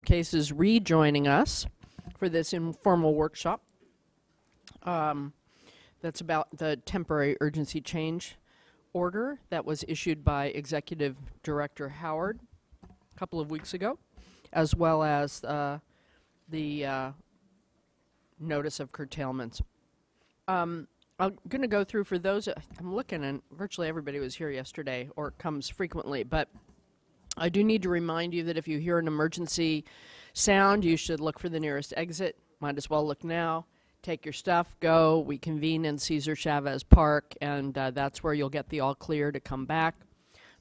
case, is rejoining us for this informal workshop. That's about the temporary urgency change order that was issued by Executive Director Howard a couple of weeks ago, as well as the notice of curtailments. I'm going to go through, for those, I'm looking, and virtually everybody was here yesterday or comes frequently, but I do need to remind you that if you hear an emergency sound, you should look for the nearest exit. Might as well look now. Take your stuff, go. We convene in Cesar Chavez Park, and that's where you'll get the all clear to come back.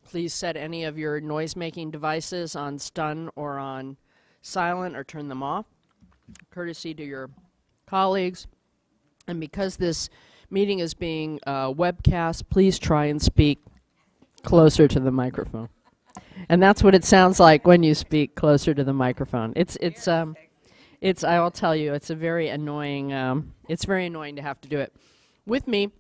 Please set any of your noise-making devices on stun or on silent, or turn them off, courtesy to your colleagues. And because this meeting is being webcast, please try and speak closer to the microphone. And that's what it sounds like when you speak closer to the microphone. I will tell you, it's a very annoying, it's very annoying to have to do it. With me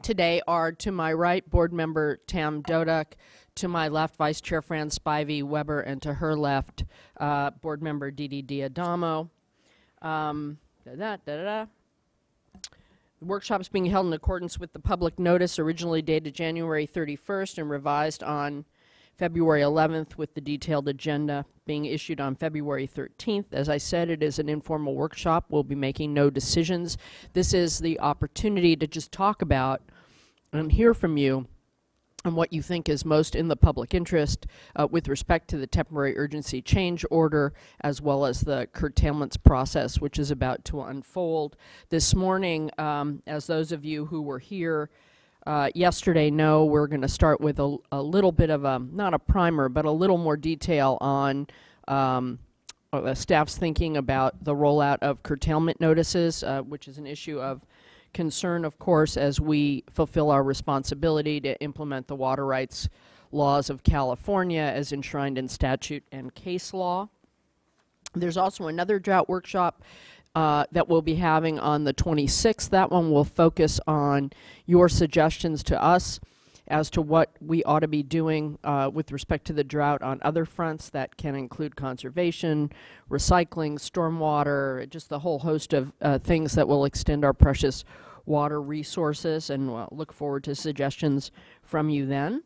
today are, to my right, Board Member Tam Doduk, to my left, Vice Chair Fran Spivey Weber, and to her left, Board Member Didi Diadamo. The workshop is being held in accordance with the public notice originally dated January 31st and revised on February 11th, with the detailed agenda being issued on February 13th. As I said, it is an informal workshop. We'll be making no decisions. This is the opportunity to just talk about and hear from you on what you think is most in the public interest with respect to the temporary urgency change order, as well as the curtailments process, which is about to unfold. This morning, as those of you who were here yesterday know, we're going to start with a little bit of a, not a primer, but a little more detail on the staff's thinking about the rollout of curtailment notices, which is an issue of concern, of course, as we fulfill our responsibility to implement the water rights laws of California as enshrined in statute and case law. There's also another drought workshop that we'll be having on the 26th. That one will focus on your suggestions to us as to what we ought to be doing with respect to the drought on other fronts. That can include conservation, recycling, stormwater, just the whole host of things that will extend our precious water resources, and we'll look forward to suggestions from you then.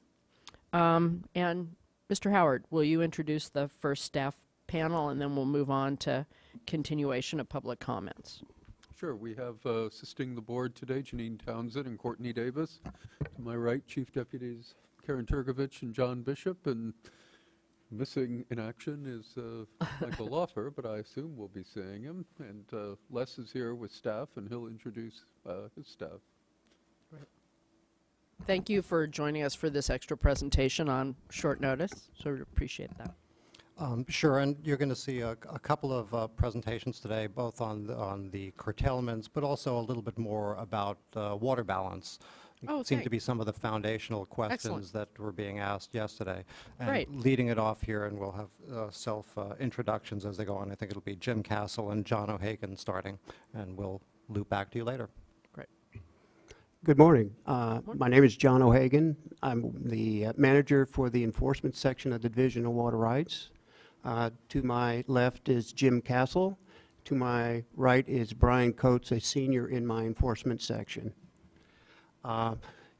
And Mr. Howard, will you introduce the first staff panel, and then we'll move on to continuation of public comments. Sure. We have assisting the board today Janine Townsend and Courtney Davis. To my right, Chief Deputies Karen Turgovich and John Bishop, and missing in action is Michael Loffer, but I assume we'll be seeing him. And Les is here with staff, and he'll introduce his staff. Right. Thank you for joining us for this extra presentation on short notice. So we appreciate that. Sure, and you're going to see a couple of presentations today, both on the curtailments, but also a little bit more about water balance. Oh, seem to be some of the foundational questions that were being asked yesterday. And Great. Leading it off here, and we'll have self-introductions as they go on. I think it'll be Jim Castle and John O'Hagan starting, and we'll loop back to you later. Great. Good morning. My name is John O'Hagan. I'm the manager for the enforcement section of the Division of Water Rights. To my left is Jim Castle. To my right is Brian Coates, a senior in my enforcement section.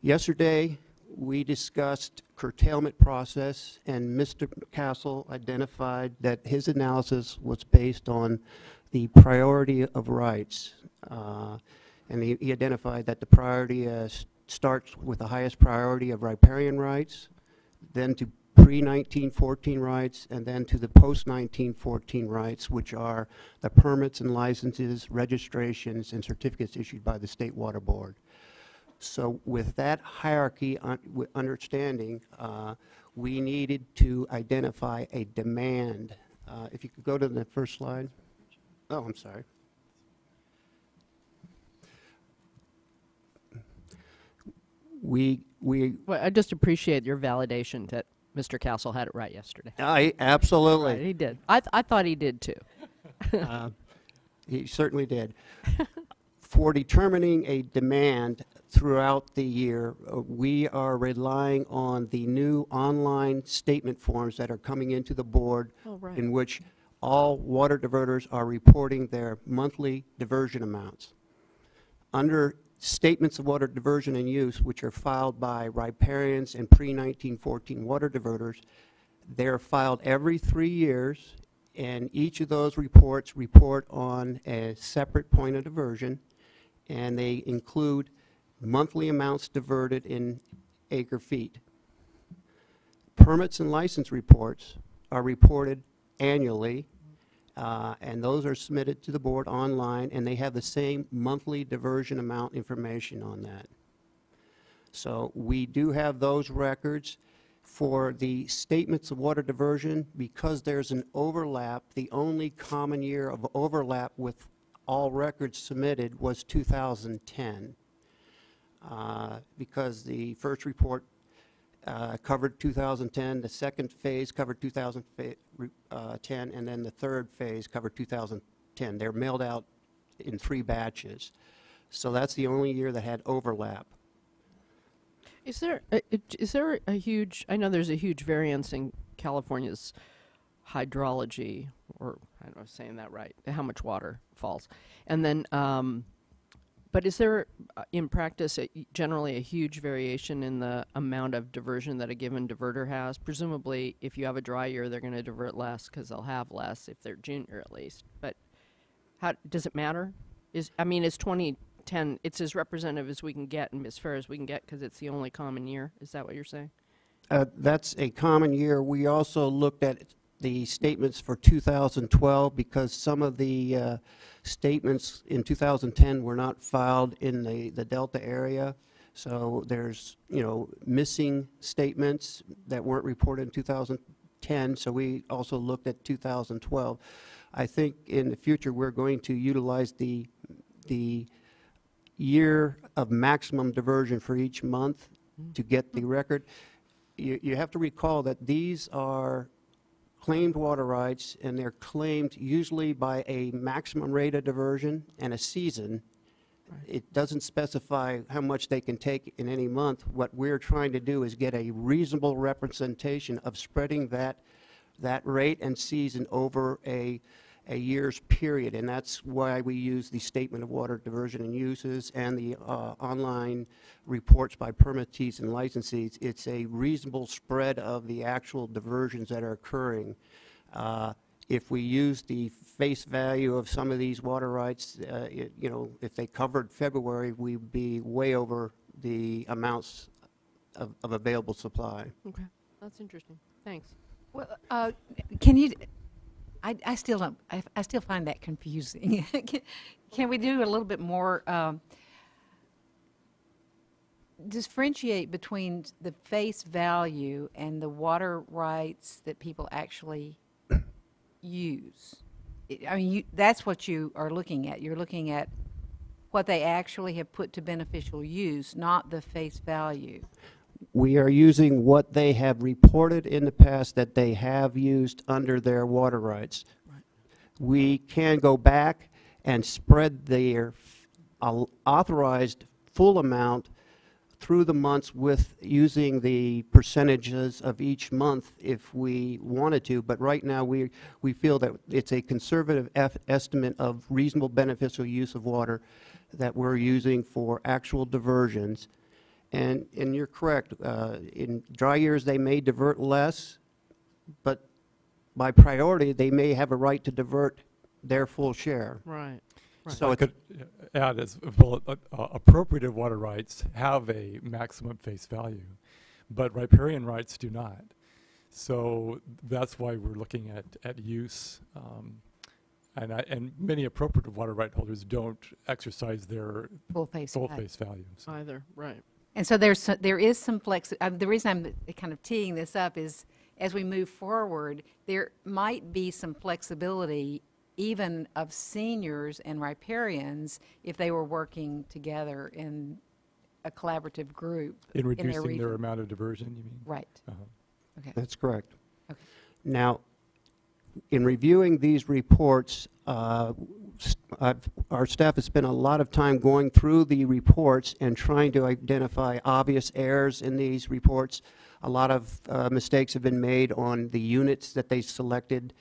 Yesterday, we discussed curtailment process, and Mr. Castle identified that his analysis was based on the priority of rights. And he identified that the priority starts with the highest priority of riparian rights, then to pre-1914 rights, and then to the post-1914 rights, which are the permits and licenses, registrations, and certificates issued by the State Water Board. So with that hierarchy understanding, we needed to identify a demand. If you could go to the first slide. Oh, I'm sorry. Well, I just appreciate your validation that Mr. Castle had it right yesterday. Absolutely. Right, he did. I thought he did too. He certainly did. For determining a demand throughout the year, we are relying on the new online statement forms that are coming into the board, in which all water diverters are reporting their monthly diversion amounts. Under statements of water diversion and use, which are filed by riparians and pre-1914 water diverters, they're filed every 3 years, and each of those reports report on a separate point of diversion, and they include monthly amounts diverted in acre feet. Permits and license reports are reported annually, and those are submitted to the board online, and they have the same monthly diversion amount information on that. So we do have those records. For the statements of water diversion, because there's an overlap, the only common year of overlap with all records submitted was 2010, because the first report covered 2010, the second phase covered 2010, and then the third phase covered 2010. They're mailed out in 3 batches. So that's the only year that had overlap. Is there a huge, I know there's a huge variance in California's hydrology, or I don't know if I'm saying that right, how much water falls. And then, but is there in practice generally a huge variation in the amount of diversion that a given diverter has? Presumably, if you have a dry year, they're going to divert less because they'll have less if they're junior at least. But how does it matter? Is 2010, it's as representative as we can get and as fair as we can get because it's the only common year? Is that what you're saying? That's a common year. We also looked at the statements for 2012 because some of the statements in 2010 were not filed in the Delta area. So there's, missing statements that weren't reported in 2010. So we also looked at 2012. I think in the future we're going to utilize the year of maximum diversion for each month to get the record. You have to recall that these are claimed water rights, and they're claimed usually by a maximum rate of diversion and a season. Right. It doesn't specify how much they can take in any month. What we're trying to do is get a reasonable representation of spreading that rate and season over a year's period, and that's why we use the statement of water diversion and uses and the online reports by permittees and licensees. It's a reasonable spread of the actual diversions that are occurring. If we use the face value of some of these water rights, if they covered February, we'd be way over the amounts of available supply. Okay, that's interesting. Thanks. Well, can you? I still don't. I still find that confusing. Can we do a little bit more? Differentiate between the face value and the water rights that people actually use. I mean, that's what you are looking at. You're looking at what they actually have put to beneficial use, not the face value. We are using what they have reported in the past that they have used under their water rights. Right. We can go back and spread their authorized full amount through the months with using the percentages of each month if we wanted to, but right now we feel that it's a conservative estimate of reasonable beneficial use of water that we're using for actual diversions. And you're correct. In dry years, they may divert less, but by priority, they may have a right to divert their full share. Right. Right. So I could add as well, appropriated water rights have a maximum face value, but riparian rights do not. So that's why we're looking at use. And many appropriated water right holders don't exercise their full face value. So. Either, right. And so there is some the reason I'm kind of teeing this up is as we move forward, there might be some flexibility even of seniors and riparians if they were working together in a collaborative group. In reducing their amount of diversion, you mean? Right. Okay. That's correct. Okay. Now, in reviewing these reports, our staff has spent a lot of time going through the reports and trying to identify obvious errors in these reports. A lot of mistakes have been made on the units that they selected.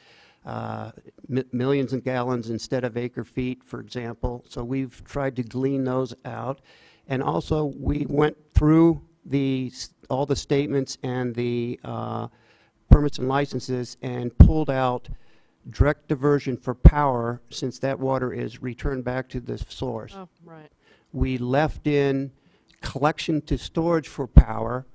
millions of gallons instead of acre feet, for example. So we've tried to glean those out. And also, we went through all the statements and the permits and licenses and pulled out direct diversion for power, since that water is returned back to the source. Oh, right. We left in collection to storage for power,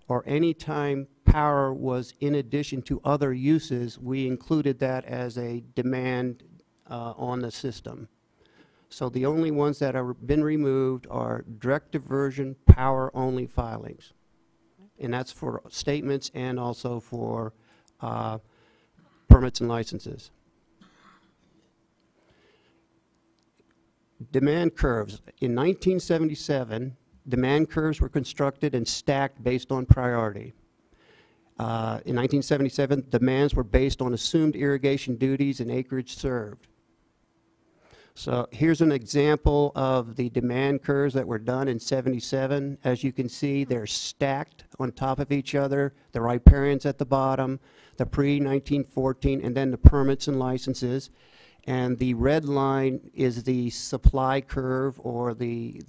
or any time power was in addition to other uses, we included that as a demand on the system. So the only ones that have been removed are direct diversion power only filings. And that's for statements and also for permits and licenses. Demand curves. In 1977, demand curves were constructed and stacked based on priority. In 1977, demands were based on assumed irrigation duties and acreage served. So here's an example of the demand curves that were done in 77. As you can see, they're stacked on top of each other. The riparians at the bottom, the pre-1914, and then the permits and licenses. And the red line is the supply curve, or the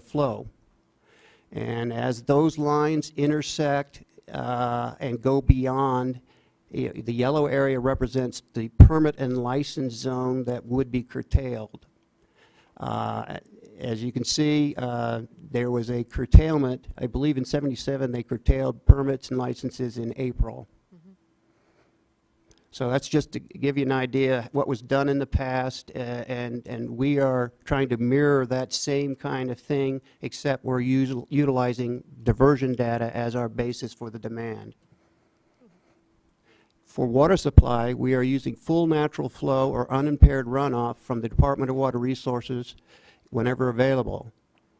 flow. And as those lines intersect and go beyond, the yellow area represents the permit and license zone that would be curtailed. As you can see, there was a curtailment. I believe in 77 they curtailed permits and licenses in April. So that's just to give you an idea what was done in the past, and we are trying to mirror that same kind of thing, except we're utilizing diversion data as our basis for the demand. For water supply, we are using full natural flow or unimpaired runoff from the Department of Water Resources whenever available.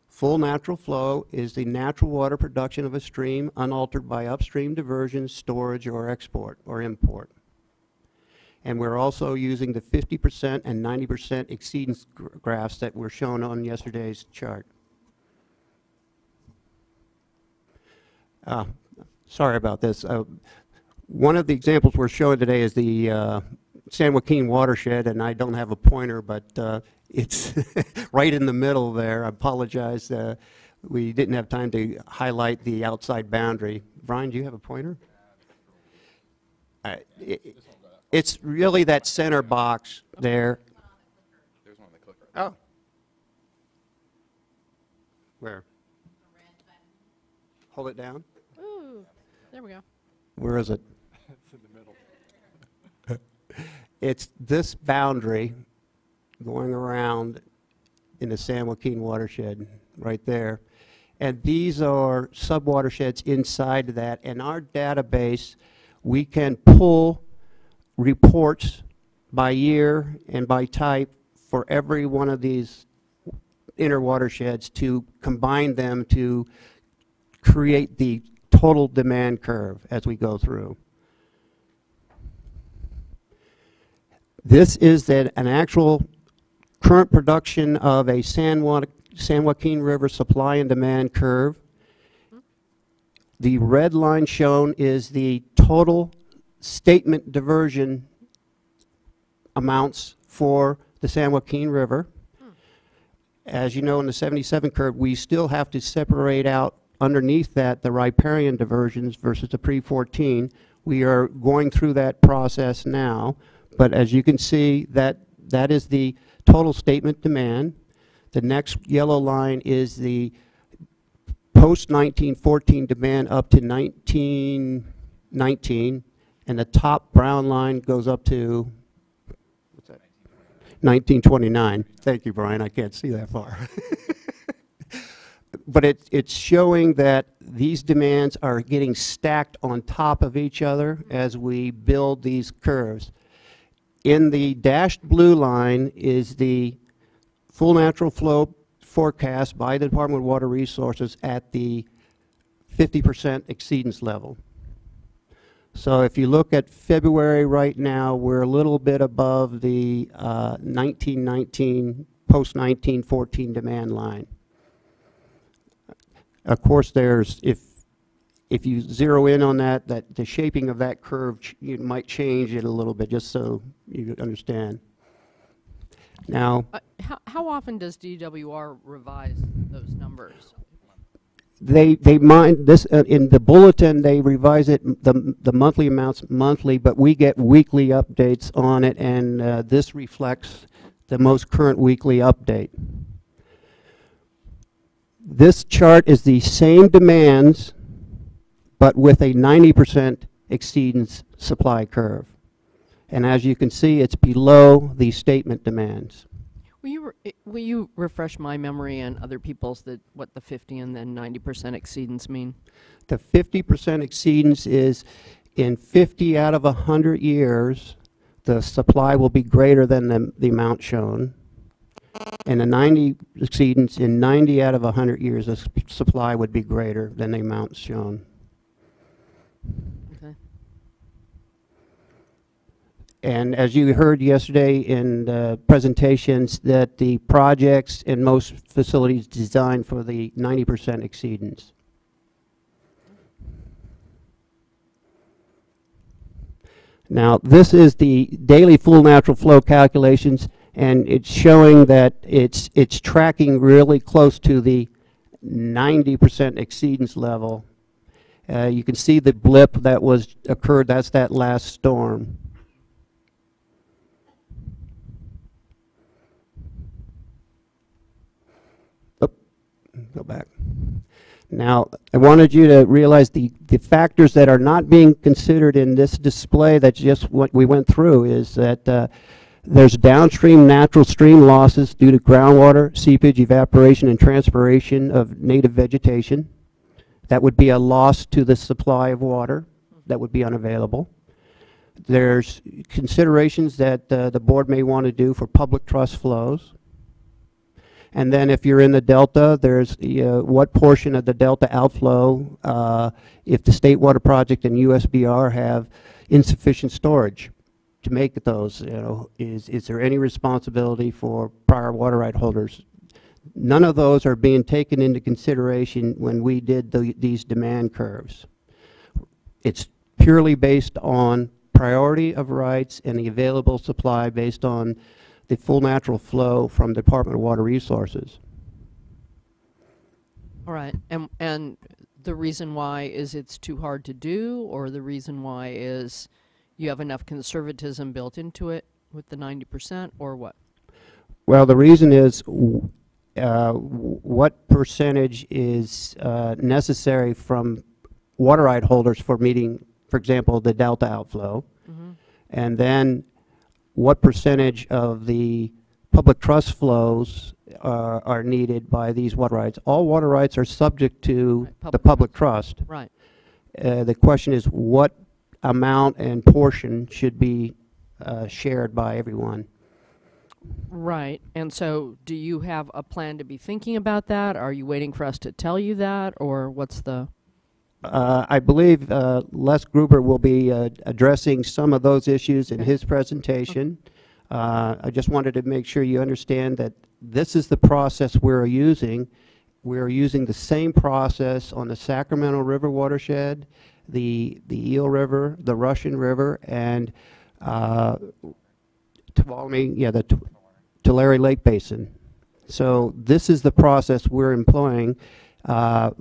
Full natural flow is the natural water production of a stream unaltered by upstream diversion, storage, or export or import. And we're also using the 50% and 90% exceedance graphs that were shown on yesterday's chart. Sorry about this. One of the examples we're showing today is the San Joaquin Watershed, and I don't have a pointer, but it's right in the middle there. I apologize. We didn't have time to highlight the outside boundary. Brian, do you have a pointer? It's really that center box there. There's one on the clicker. Oh. Where? Hold it down. Ooh, there we go. Where is it? It's in the middle. It's this boundary going around in the San Joaquin watershed right there. And these are sub-watersheds inside of that. And our database, we can pull reports by year and by type for every one of these inner watersheds to combine them to create the total demand curve as we go through. This is an actual current production of a San Joaquin River supply and demand curve. The red line shown is the total statement diversion amounts for the San Joaquin River. As you know, in the 77 curve, we still have to separate out underneath that the riparian diversions versus the pre-14. We are going through that process now, but as you can see, that is the total statement demand. The next yellow line is the post-1914 demand up to 1919, and the top brown line goes up to, what's that? 1929. Thank you, Brian. I can't see that far. But it's showing that these demands are getting stacked on top of each other as we build these curves. In the dashed blue line is the full natural flow forecast by the Department of Water Resources at the 50% exceedance level. So if you look at February right now, we're a little bit above the 1919, post-1914 demand line. Of course, there's, if if you zero in on that, the shaping of that curve, you might change it a little bit, just so you understand. Now, How often does DWR revise those numbers? they mind this in the bulletin. They revise it the monthly amounts monthly, but we get weekly updates on it, and this reflects the most current weekly update. This chart is the same demands, but with a 90% exceedance supply curve. And as you can see, it's below the statement demands. Will you refresh my memory and other people's what the 50 and then 90% exceedance mean? The 50% exceedance is in 50 out of 100 years, the supply will be greater than the amount shown. And the 90 exceedance in 90 out of 100 years, the supply would be greater than the amount shown. Okay. And as you heard yesterday in the presentations, that the projects in most facilities designed for the 90% exceedance. Now, this is the daily full natural flow calculations, and it's showing that it's tracking really close to the 90% exceedance level. You can see the blip that occurred, that's that last storm. Go back. Now, I wanted you to realize the factors that are not being considered in this display, that's just what we went through, is that there's downstream natural stream losses due to groundwater, seepage, evaporation, and transpiration of native vegetation. That would be a loss to the supply of water that would be unavailable. There's considerations that the board may want to do for public trust flows. And then if you're in the delta, there's what portion of the delta outflow, if the State Water Project and USBR have insufficient storage to make those, is there any responsibility for prior water right holders? None of those are being taken into consideration when we did these demand curves. It's purely based on priority of rights and the available supply based on the full natural flow from the Department of Water Resources. All right, and the reason why is it's too hard to do, or the reason why is you have enough conservatism built into it with the 90%, or what? Well, the reason is what percentage is necessary from water right holders for meeting, for example, the delta outflow, and then what percentage of the public trust flows are needed by these water rights. All water rights are subject to the public trust. Right. The question is what amount and portion should be shared by everyone. Right. And so do you have a plan to be thinking about that? Are you waiting for us to tell you that, or what's the... I believe Les Gruber will be addressing some of those issues in his presentation. I just wanted to make sure you understand that this is the process we're using. We're using the same process on the Sacramento River watershed, the Eel River, the Russian River, and the Tulare Lake Basin. So this is the process we're employing.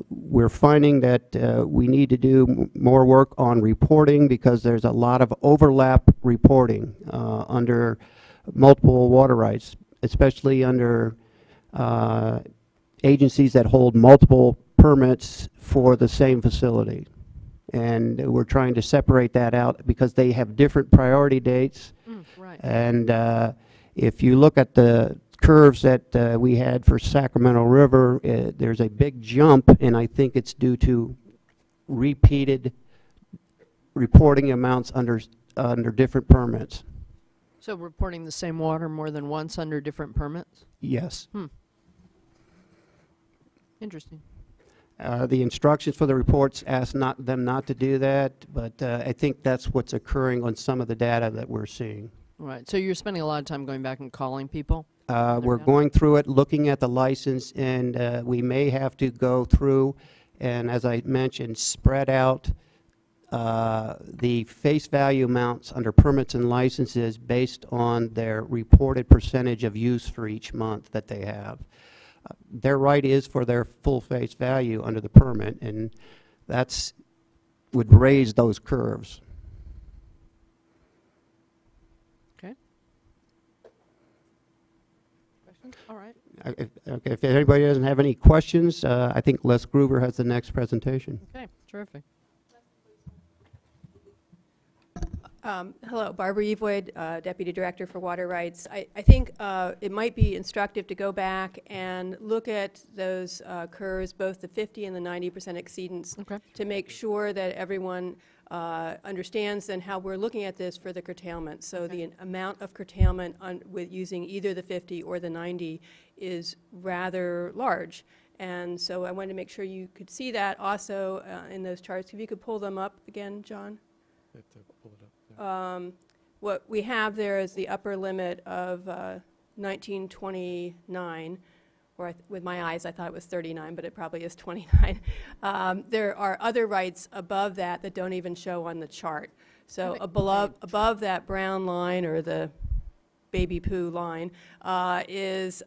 We're finding that we need to do more work on reporting because there's a lot of overlap reporting under multiple water rights, especially under agencies that hold multiple permits for the same facility. And we're trying to separate that out because they have different priority dates. Right. And if you look at the curves that we had for Sacramento River, there's a big jump, and I think it's due to repeated reporting amounts under different permits. So reporting the same water more than once under different permits? Yes. Interesting. The instructions for the reports ask them not to do that, but I think that's what's occurring on some of the data that we're seeing. Right. So you're spending a lot of time going back and calling people? We're going through it, looking at the license, and we may have to go through and as I mentioned, spread out the face value amounts under permits and licenses based on their reported percentage of use for each month that they have. Their right is for their full face value under the permit, and that's would raise those curves. Okay. Questions? All right. If anybody doesn't have any questions, I think Les Gruber has the next presentation. Okay, terrific. Hello, Barbara Evoyd, Deputy Director for Water Rights. I think it might be instructive to go back and look at those curves, both the 50 and the 90% exceedance, Okay. to make sure that everyone understands then how we're looking at this for the curtailment. So the amount of curtailment with using either the 50 or the 90 is rather large. And so I wanted to make sure you could see that also in those charts. If you could pull them up again, John. You have to pull it up. What we have there is the upper limit of 1929, or with my eyes I thought it was 39, but it probably is 29. There are other rights above that that don't even show on the chart. So above that brown line, or the baby poo line, is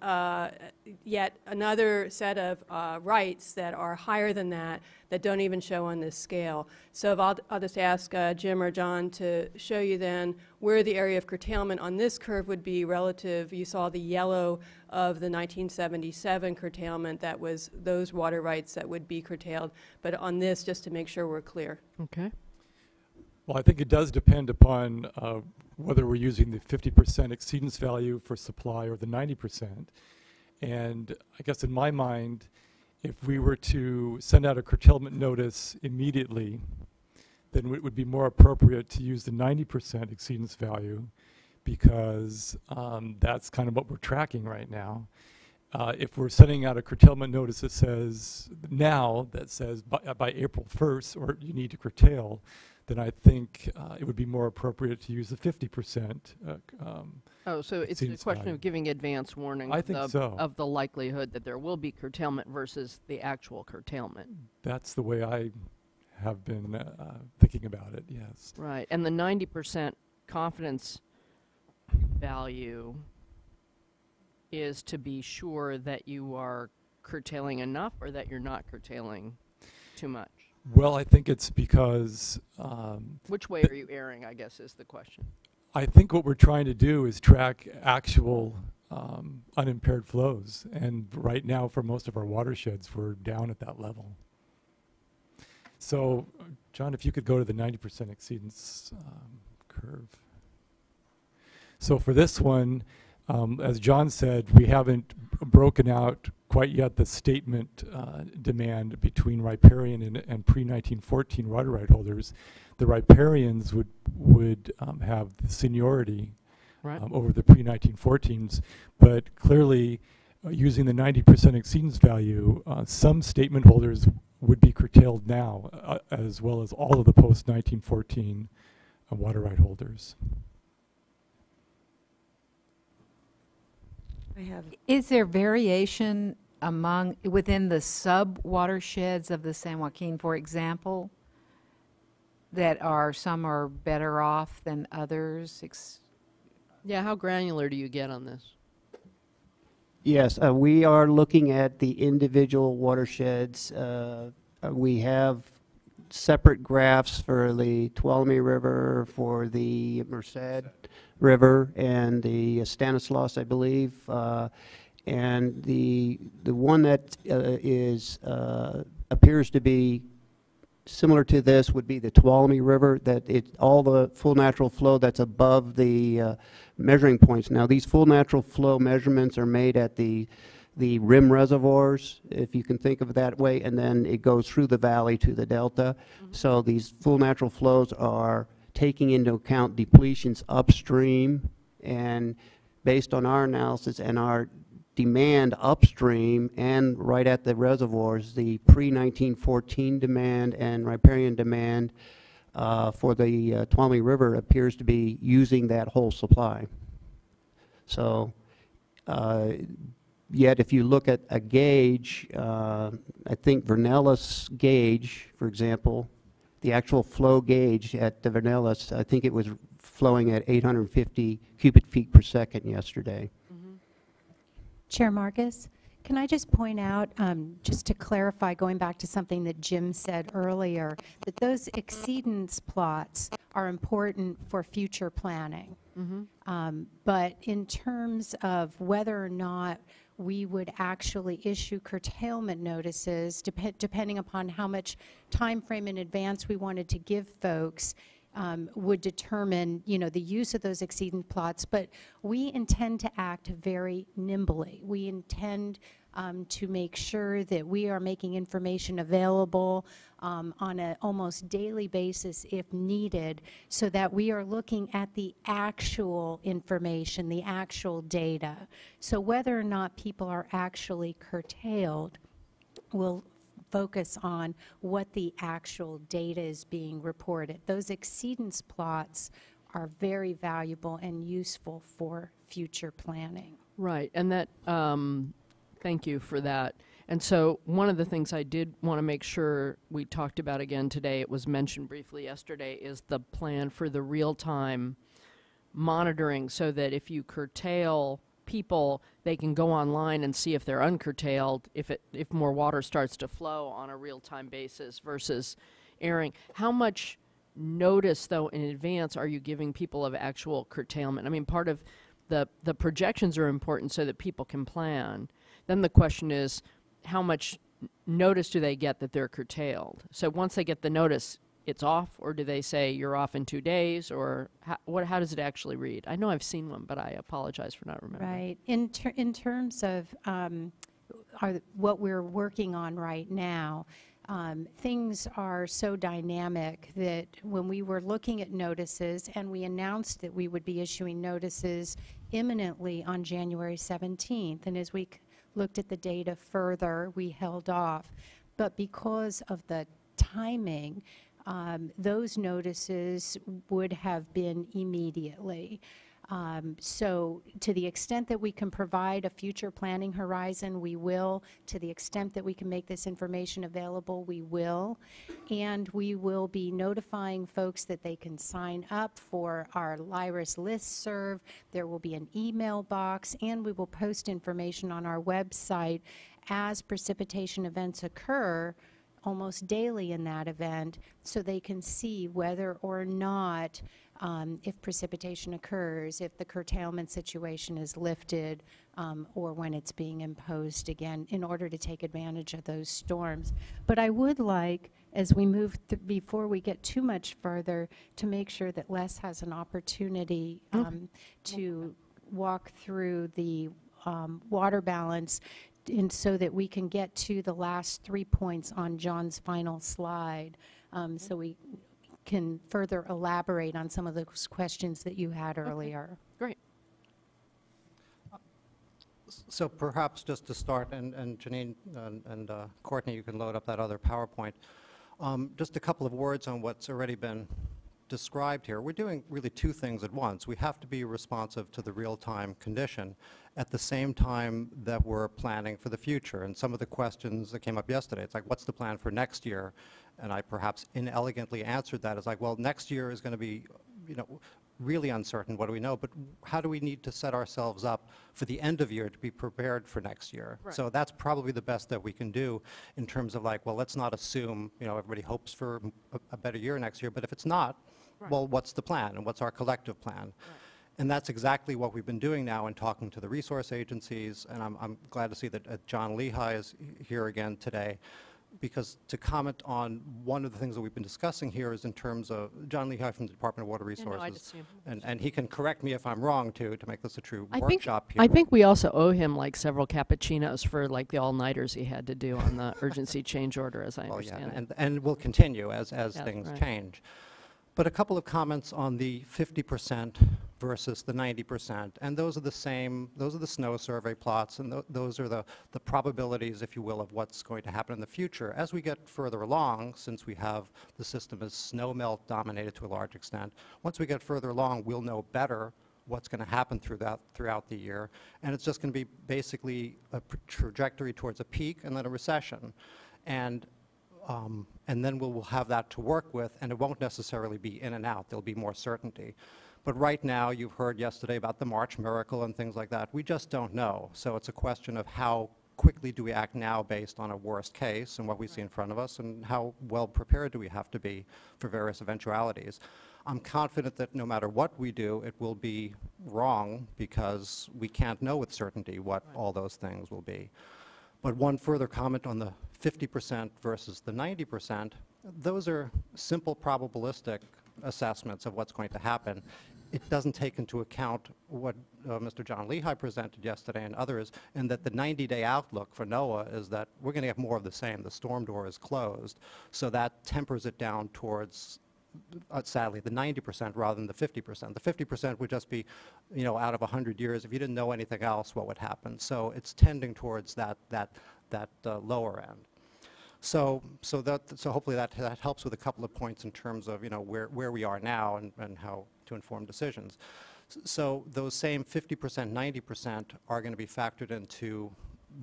yet another set of rights that are higher than that don't even show on this scale. So if I'll just ask Jim or John to show you then where the area of curtailment on this curve would be relative. You saw the yellow of the 1977 curtailment. That was those water rights that would be curtailed. But on this, just to make sure we're clear. Okay. Well, I think it does depend upon whether we're using the 50% exceedance value for supply or the 90%. And I guess in my mind, if we were to send out a curtailment notice immediately, then it would be more appropriate to use the 90% exceedance value, because that's kind of what we're tracking right now. If we're sending out a curtailment notice that says by April 1st, or you need to curtail, then I think it would be more appropriate to use the 50%. Oh, so it's a question of giving advance warning I think so. of the likelihood that there will be curtailment versus the actual curtailment. That's the way I have been thinking about it, yes. Right, and the 90% confidence value is to be sure that you are curtailing enough or that you're not curtailing too much. Well, I think it's because... Which way are you erring, I guess, is the question. I think what we're trying to do is track actual unimpaired flows. And right now, for most of our watersheds, we're down at that level. So, John, if you could go to the 90% exceedance curve. So for this one, as John said, we haven't broken out quite yet the statement demand between riparian and pre-1914 water right holders. The riparians would have the seniority over the pre-1914s, but clearly using the 90% exceedance value, some statement holders would be curtailed now, as well as all of the post-1914 water right holders. Is there variation within the sub-watersheds of the San Joaquin, for example, that some are better off than others? Yeah, how granular do you get on this? Yes, we are looking at the individual watersheds. We have separate graphs for the Tuolumne River, for the Merced River, and the Stanislaus, I believe. And the one that appears to be similar to this would be the Tuolumne River, that all the full natural flow that's above the measuring points. Now, these full natural flow measurements are made at the rim reservoirs, if you can think of it that way, and then it goes through the valley to the delta. So these full natural flows are taking into account depletions upstream, and based on our analysis and our demand upstream and right at the reservoirs, the pre-1914 demand and riparian demand for the Tuolumne River appears to be using that whole supply. So Yet, if you look at a gauge, I think Vernelis gauge, for example, the actual flow gauge at the Vernelis, I think it was flowing at 850 cubic feet per second yesterday. Chair Marcus, can I just point out, just to clarify, going back to something that Jim said earlier, that those exceedance plots are important for future planning. But in terms of whether or not we would actually issue curtailment notices, depending upon how much time frame in advance we wanted to give folks, would determine, you know, the use of those exceedant plots. But we intend to act very nimbly. We intend to make sure that we are making information available on an almost daily basis if needed, so that we are looking at the actual information, the actual data. So whether or not people are actually curtailed will focus on what the actual data is being reported. Those exceedance plots are very valuable and useful for future planning. Right, and that, thank you for that. And so one of the things I did want to make sure we talked about again today, it was mentioned briefly yesterday, is the plan for the real-time monitoring, so that if you curtail people, they can go online and see if they're uncurtailed, if more water starts to flow on a real-time basis versus airing. How much notice, though, in advance are you giving people of actual curtailment? I mean, part of the projections are important so that people can plan. Then the question is, how much notice do they get that they're curtailed? So once they get the notice, it's off, or do they say you're off in 2 days, or how does it actually read? I know I've seen one, but I apologize for not remembering. Right. In terms of what we're working on right now, things are so dynamic that when we were looking at notices, and we announced that we would be issuing notices imminently on January 17th, and as we looked at the data further, we held off. But because of the timing, those notices would have been immediately. So to the extent that we can provide a future planning horizon, we will. To the extent that we can make this information available, we will. And we will be notifying folks that they can sign up for our LIRIS listserv. There will be an email box, and we will post information on our website as precipitation events occur, almost daily in that event, so they can see whether or not, if precipitation occurs, if the curtailment situation is lifted, or when it's being imposed again, in order to take advantage of those storms. But I would like, as we move, before we get too much further, to make sure that Les has an opportunity to walk through the water balance, and so that we can get to the last 3 points on John's final slide, so we can further elaborate on some of those questions that you had earlier. Great. So perhaps just to start, and Janine and Courtney, you can load up that other PowerPoint. Just a couple of words on what's already been described here. We're doing really two things at once. We have to be responsive to the real-time condition at the same time that we're planning for the future. And some of the questions that came up yesterday, it's like, what's the plan for next year? And I perhaps inelegantly answered that as like, well, next year is going to be, you know, really uncertain. What do we know? But how do we need to set ourselves up for the end of year to be prepared for next year? Right. So that's probably the best that we can do in terms of like, well, let's not assume, you know, everybody hopes for a better year next year. But if it's not, Right. well, what's the plan and what's our collective plan? Right. And that's exactly what we've been doing now in talking to the resource agencies. And I'm glad to see that John Lehigh is here again today, because to comment on one of the things that we've been discussing here is in terms of John Lehigh from the Department of Water Resources. Yeah, no, I just see him. And he can correct me if I'm wrong, too, to make this a true I workshop here. think we also owe him like several cappuccinos for like the all-nighters he had to do on the urgency change order, as I understand it. And we'll continue as things right. change. But a couple of comments on the 50% versus the 90%. And those are the same, those are the snow survey plots, and those are the probabilities, if you will, of what's going to happen in the future. As we get further along, since we have the system as snow melt dominated to a large extent, once we get further along, we'll know better what's going to happen throughout the year, and it's just going to be basically a trajectory towards a peak and then a recession. And then we'll have that to work with, and it won't necessarily be in and out. There'll be more certainty. But right now, you've heard yesterday about the March miracle and things like that. We just don't know. So it's a question of how quickly do we act now based on a worst case and what we see in front of us, and how well prepared do we have to be for various eventualities. I'm confident that no matter what we do, it will be wrong, because we can't know with certainty what all those things will be. But one further comment on the 50% versus the 90%, those are simple probabilistic assessments of what's going to happen. It doesn't take into account what Mr. John Lehi presented yesterday and others, and that the 90-day outlook for NOAA is that we're going to have more of the same. The storm door is closed, so that tempers it down towards, sadly, the 90% rather than the 50%. The 50% would just be, out of 100 years, if you didn't know anything else, what would happen? So it's tending towards that lower end. So hopefully that helps with a couple of points in terms of where we are now and how to inform decisions. So those same 50%, 90% are going to be factored into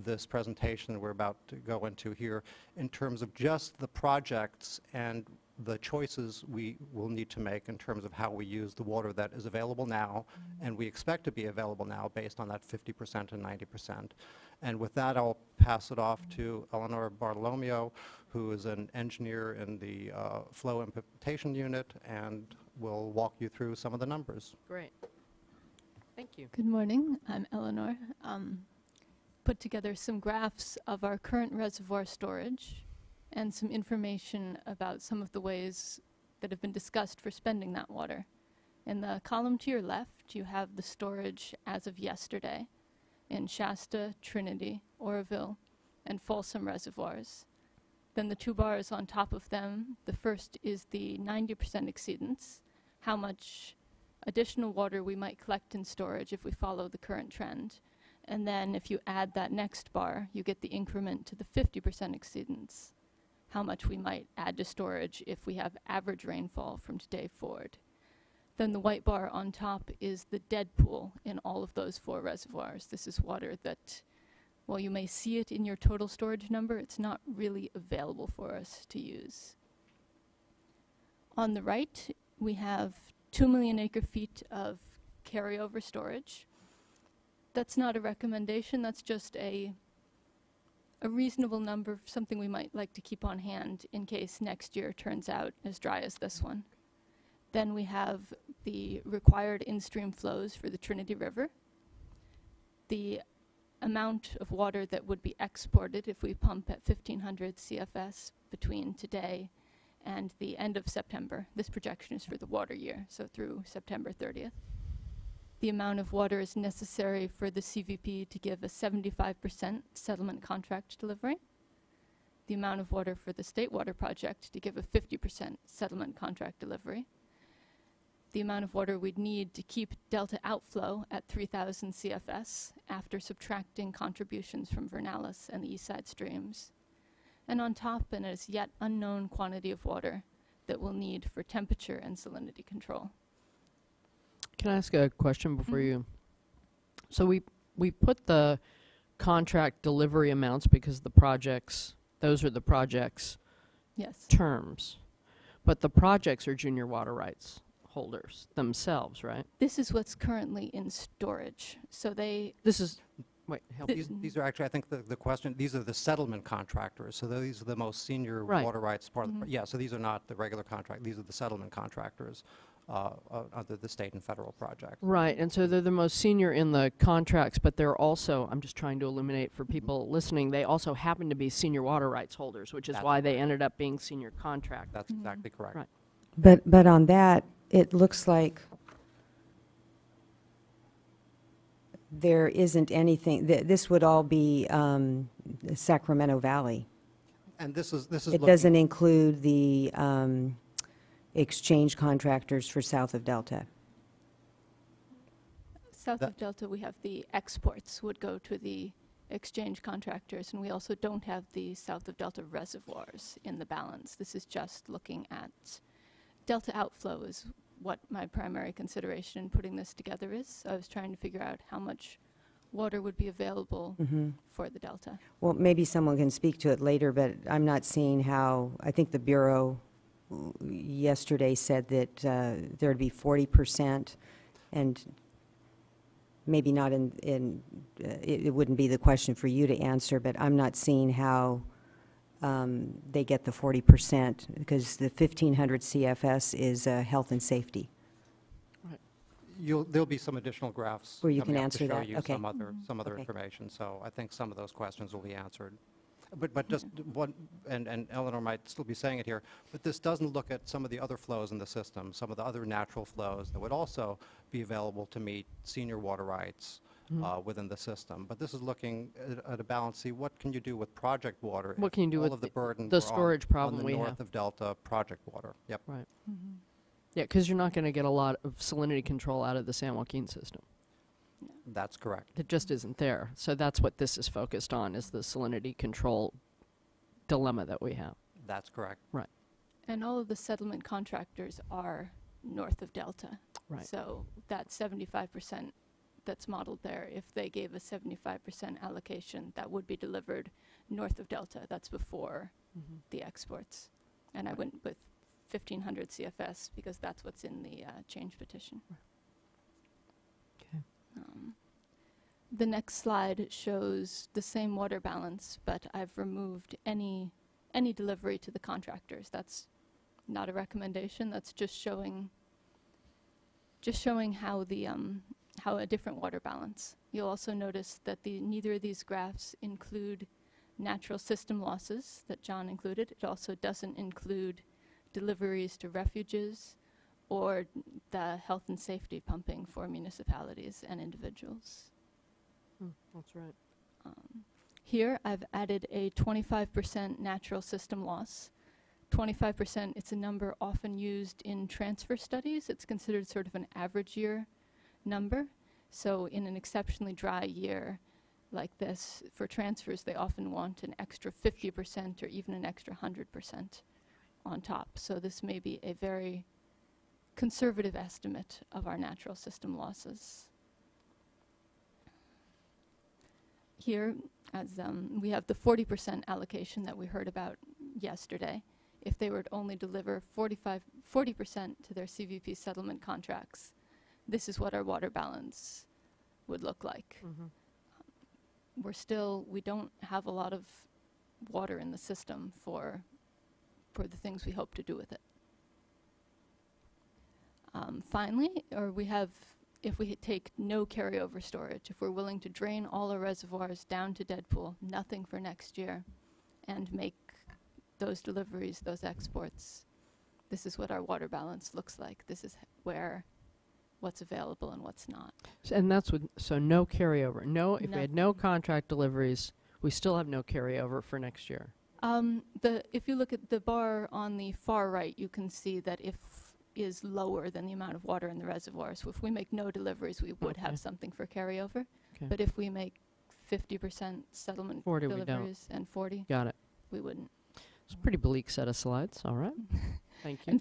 this presentation we're about to go into here in terms of just the projects and the choices we will need to make in terms of how we use the water that is available now, and we expect to be available now based on that 50% and 90%. And with that, I'll pass it off to Eleanor Bartolomeo, who is an engineer in the Flow Implementation Unit, and will walk you through some of the numbers. Great. Thank you. Good morning. I'm Eleanor. Put together some graphs of our current reservoir storage and some information about some of the ways that have been discussed for spending that water. In the column to your left, you have the storage as of yesterday in Shasta, Trinity, Oroville, and Folsom reservoirs. Then the two bars on top of them, the first is the 90% exceedance, how much additional water we might collect in storage if we follow the current trend. And then if you add that next bar, you get the increment to the 50% exceedance, how much we might add to storage if we have average rainfall from today forward. Then the white bar on top is the dead pool in all of those four reservoirs. This is water that, while you may see it in your total storage number, it's not really available for us to use. On the right, we have 2 million acre-feet of carryover storage. That's not a recommendation, that's just a reasonable number, something we might like to keep on hand in case next year turns out as dry as this one. Then we have the required in-stream flows for the Trinity River, the amount of water that would be exported if we pump at 1,500 CFS between today and the end of September. This projection is for the water year, so through September 30th. The amount of water is necessary for the CVP to give a 75% settlement contract delivery. The amount of water for the State Water Project to give a 50% settlement contract delivery. The amount of water we'd need to keep delta outflow at 3,000 CFS after subtracting contributions from Vernalis and the east side streams. And on top, an as yet unknown quantity of water that we'll need for temperature and salinity control. Can I ask a question before you? So we put the contract delivery amounts because the projects, those are the projects' Yes. terms. But the projects are junior water rights holders themselves, right? This is what's currently in storage. So they, This is, wait, help me. These are actually, I think the question, these are the settlement contractors, so these are the most senior Right. water rights part of the, yeah, so these are not the regular contract, these are the settlement contractors under the state and federal project. Right, and so they're the most senior in the contracts, but they're also, I'm just trying to illuminate for people listening, they also happen to be senior water rights holders, which is That's why they ended up being senior contract. That's exactly correct. Right. But on that, it looks like there isn't anything, this would all be Sacramento Valley. And this is It looking- doesn't include the exchange contractors for south of Delta. south of Delta, we have the exports would go to the exchange contractors, and we also don't have the south of Delta reservoirs in the balance. This is just looking at Delta outflow is what my primary consideration in putting this together is. So I was trying to figure out how much water would be available for the delta. Well, maybe someone can speak to it later, but I'm not seeing how, I think the Bureau yesterday said that there'd be 40%, and maybe not it wouldn't be the question for you to answer, but I'm not seeing how they get the 40%, because the 1500 CFS is health and safety. There'll be some additional graphs Where you coming can up to answer show that. you Okay. some other Okay. information. So I think some of those questions will be answered. But just one, and Eleanor might still be saying it here, but this doesn't look at some of the other flows in the system, some of the other natural flows that would also be available to meet senior water rights within the system. But this is looking at a balance. See, what can you do with project water? What can you do all with of the burden the we're storage problem on we the have? north of Delta project water? Yep. Right. Yeah, because you're not going to get a lot of salinity control out of the San Joaquin system. That's correct. It just isn't there. So that's what this is focused on, is the salinity control dilemma that we have. That's correct. Right. And all of the settlement contractors are north of Delta. Right. So that 75% that's modeled there, if they gave a 75% allocation, that would be delivered north of Delta. That's before the exports. And I went with 1500 CFS because that's what's in the change petition. Okay. The next slide shows the same water balance, but I've removed any delivery to the contractors. That's not a recommendation. That's just showing how the how a different water balance. You'll also notice that neither of these graphs include natural system losses that John included. It also doesn't include deliveries to refuges or the health and safety pumping for municipalities and individuals. That's right. Here I've added a 25% natural system loss. 25%, it's a number often used in transfer studies. It's considered sort of an average year number. So in an exceptionally dry year like this, for transfers, they often want an extra 50% or even an extra 100% on top. So this may be a very conservative estimate of our natural system losses. Here, as we have the 40% allocation that we heard about yesterday. If they were to only deliver 40% to their CVP settlement contracts, this is what our water balance would look like. We don't have a lot of water in the system for the things we hope to do with it. Finally, if we take no carryover storage, if we're willing to drain all our reservoirs down to dead pool, nothing for next year, and make those deliveries, those exports, this is what our water balance looks like. This is what's available and what's not. And that's so no carryover. No, if we had no contract deliveries, we still have no carryover for next year. If you look at the bar on the far right, you can see that is lower than the amount of water in the reservoir. So if we make no deliveries, we would have something for carryover. Okay. But if we make 50% settlement 40 we don't. deliveries and 40, Got it. we wouldn't. It's a pretty bleak set of slides. All right. Thank you.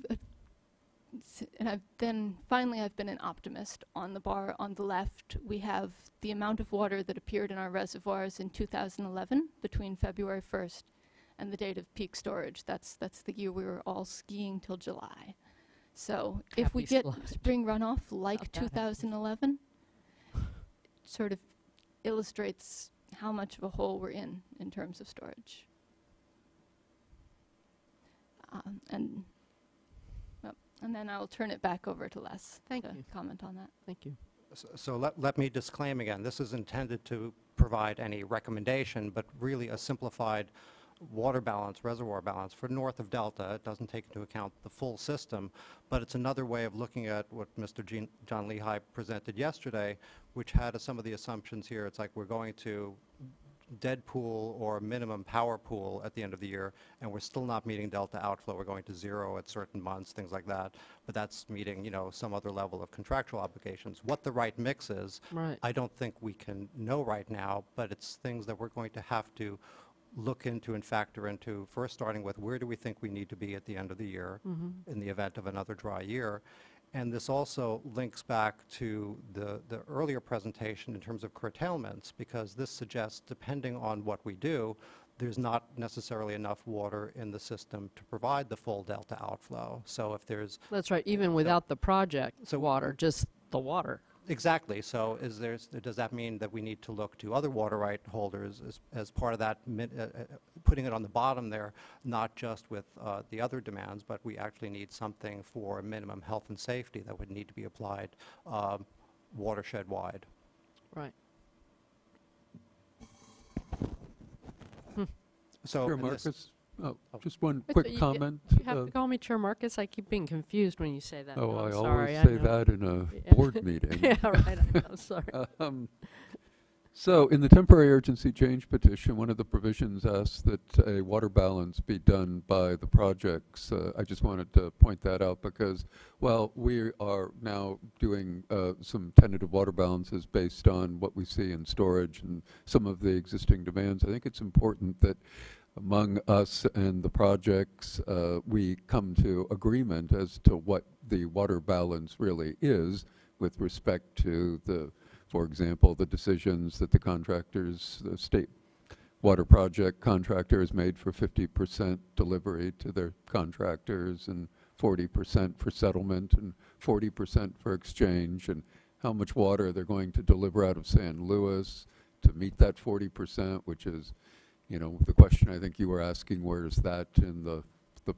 And finally I've been an optimist. On the bar on the left, we have the amount of water that appeared in our reservoirs in 2011 between February 1st and the date of peak storage. That's the year we were all skiing till July. So if we Happy get slide. spring runoff like Not that happy. 2011, sort of illustrates how much of a hole we're in terms of storage. And then I'll turn it back over to Les Thank to you. comment on that. Thank you. So let me disclaim again, this is intended to provide any recommendation, but really a simplified water balance, reservoir balance for north of Delta. It doesn't take into account the full system, but it's another way of looking at what Mr. John Lehigh presented yesterday, which had some of the assumptions here. It's like we're going to dead pool or minimum power pool at the end of the year, and we're still not meeting delta outflow. We're going to zero at certain months, things like that. But that's meeting, some other level of contractual obligations. What the right mix is, Right. I don't think we can know right now, but it's things that we're going to have to look into and factor into, first starting with where do we think we need to be at the end of the year in the event of another dry year, And this also links back to the earlier presentation in terms of curtailments, because this suggests, depending on what we do, there's not necessarily enough water in the system to provide the full delta outflow. So if there's... That's right, even without the project So- water, just the water. Exactly. So does that mean that we need to look to other water right holders as part of that, putting it on the bottom there, not just with the other demands, but we actually need something for minimum health and safety that would need to be applied watershed-wide? Right. So Chair in this- Marcus, just one But quick you- comment. You have to call me Chair Marcus. I keep being confused when you say that. Oh, No, I I'm always sorry, I say know. that in a Yeah. board meeting. Yeah, right, I'm sorry. So in the temporary urgency change petition, one of the provisions asks that a water balance be done by the projects. I just wanted to point that out because, well, we are now doing some tentative water balances based on what we see in storage and some of the existing demands. I think it's important that among us and the projects, we come to agreement as to what the water balance really is with respect to the, for example, the decisions that the contractors, the state water project contractor has made for 50% delivery to their contractors and 40% for settlement and 40% for exchange, and how much water they're going to deliver out of San Luis to meet that 40%, which is, you know, the question I think you were asking, where is that in the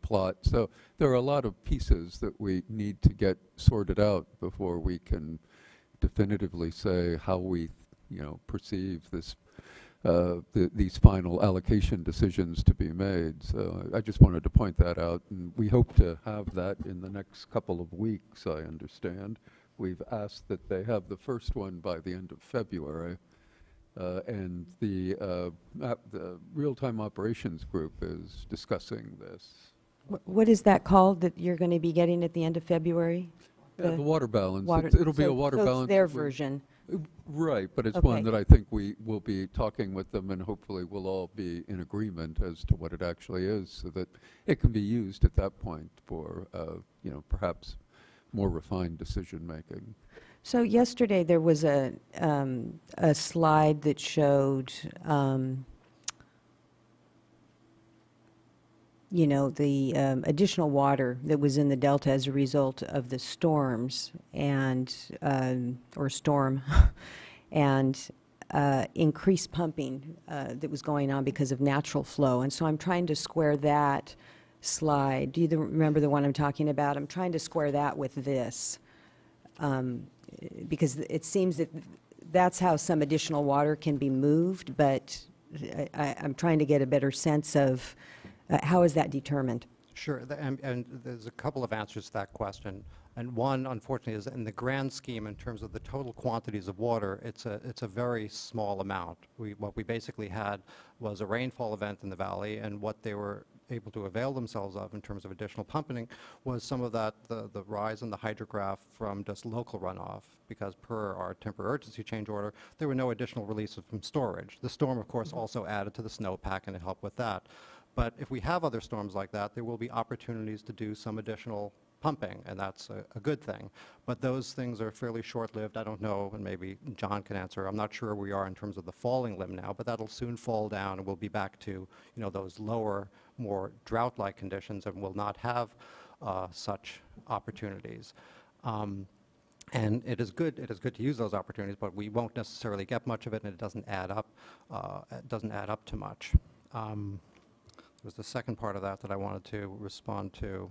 plot? So there are a lot of pieces that we need to get sorted out before we can definitively say how we, you know, perceive this, these final allocation decisions to be made. So I just wanted to point that out, and we hope to have that in the next couple of weeks, I understand. We've asked that they have the first one by the end of February, and the real-time operations group is discussing this. What is that called that you're going to be getting at the end of February? The water balance. Water- It'll be a so- water so balance. it's their that we- version. Right, but it's Okay. one that I think we will be talking with them, and hopefully we'll all be in agreement as to what it actually is, so that it can be used at that point for, you know, perhaps more refined decision-making. So yesterday, there was a slide that showed, you know, the additional water that was in the delta as a result of the storms and, or storm, and increased pumping that was going on because of natural flow. And so I'm trying to square that slide. Do you remember the one I'm talking about? I'm trying to square that with this. Because it seems that that's how some additional water can be moved, but I'm trying to get a better sense of how is that determined? Sure, and there's a couple of answers to that question. And one, unfortunately, is in the grand scheme, in terms of the total quantities of water, it's a very small amount. What we basically had was a rainfall event in the valley, and what they were able to avail themselves of in terms of additional pumping was some of that, the rise in the hydrograph from just local runoff, because per our temporary urgency change order, there were no additional releases from storage. The storm, of course, also added to the snowpack, and it helped with that. But if we have other storms like that, there will be opportunities to do some additional pumping, and that's a good thing. But those things are fairly short-lived. I don't know, and maybe John can answer. I'm not sure where we are in terms of the falling limb now, but that'll soon fall down, and we'll be back to, you know, those lower, more drought-like conditions, and will not have such opportunities. And it is good to use those opportunities, but we won't necessarily get much of it, and it doesn't add up. It doesn't add up to much. There was the second part of that I wanted to respond to.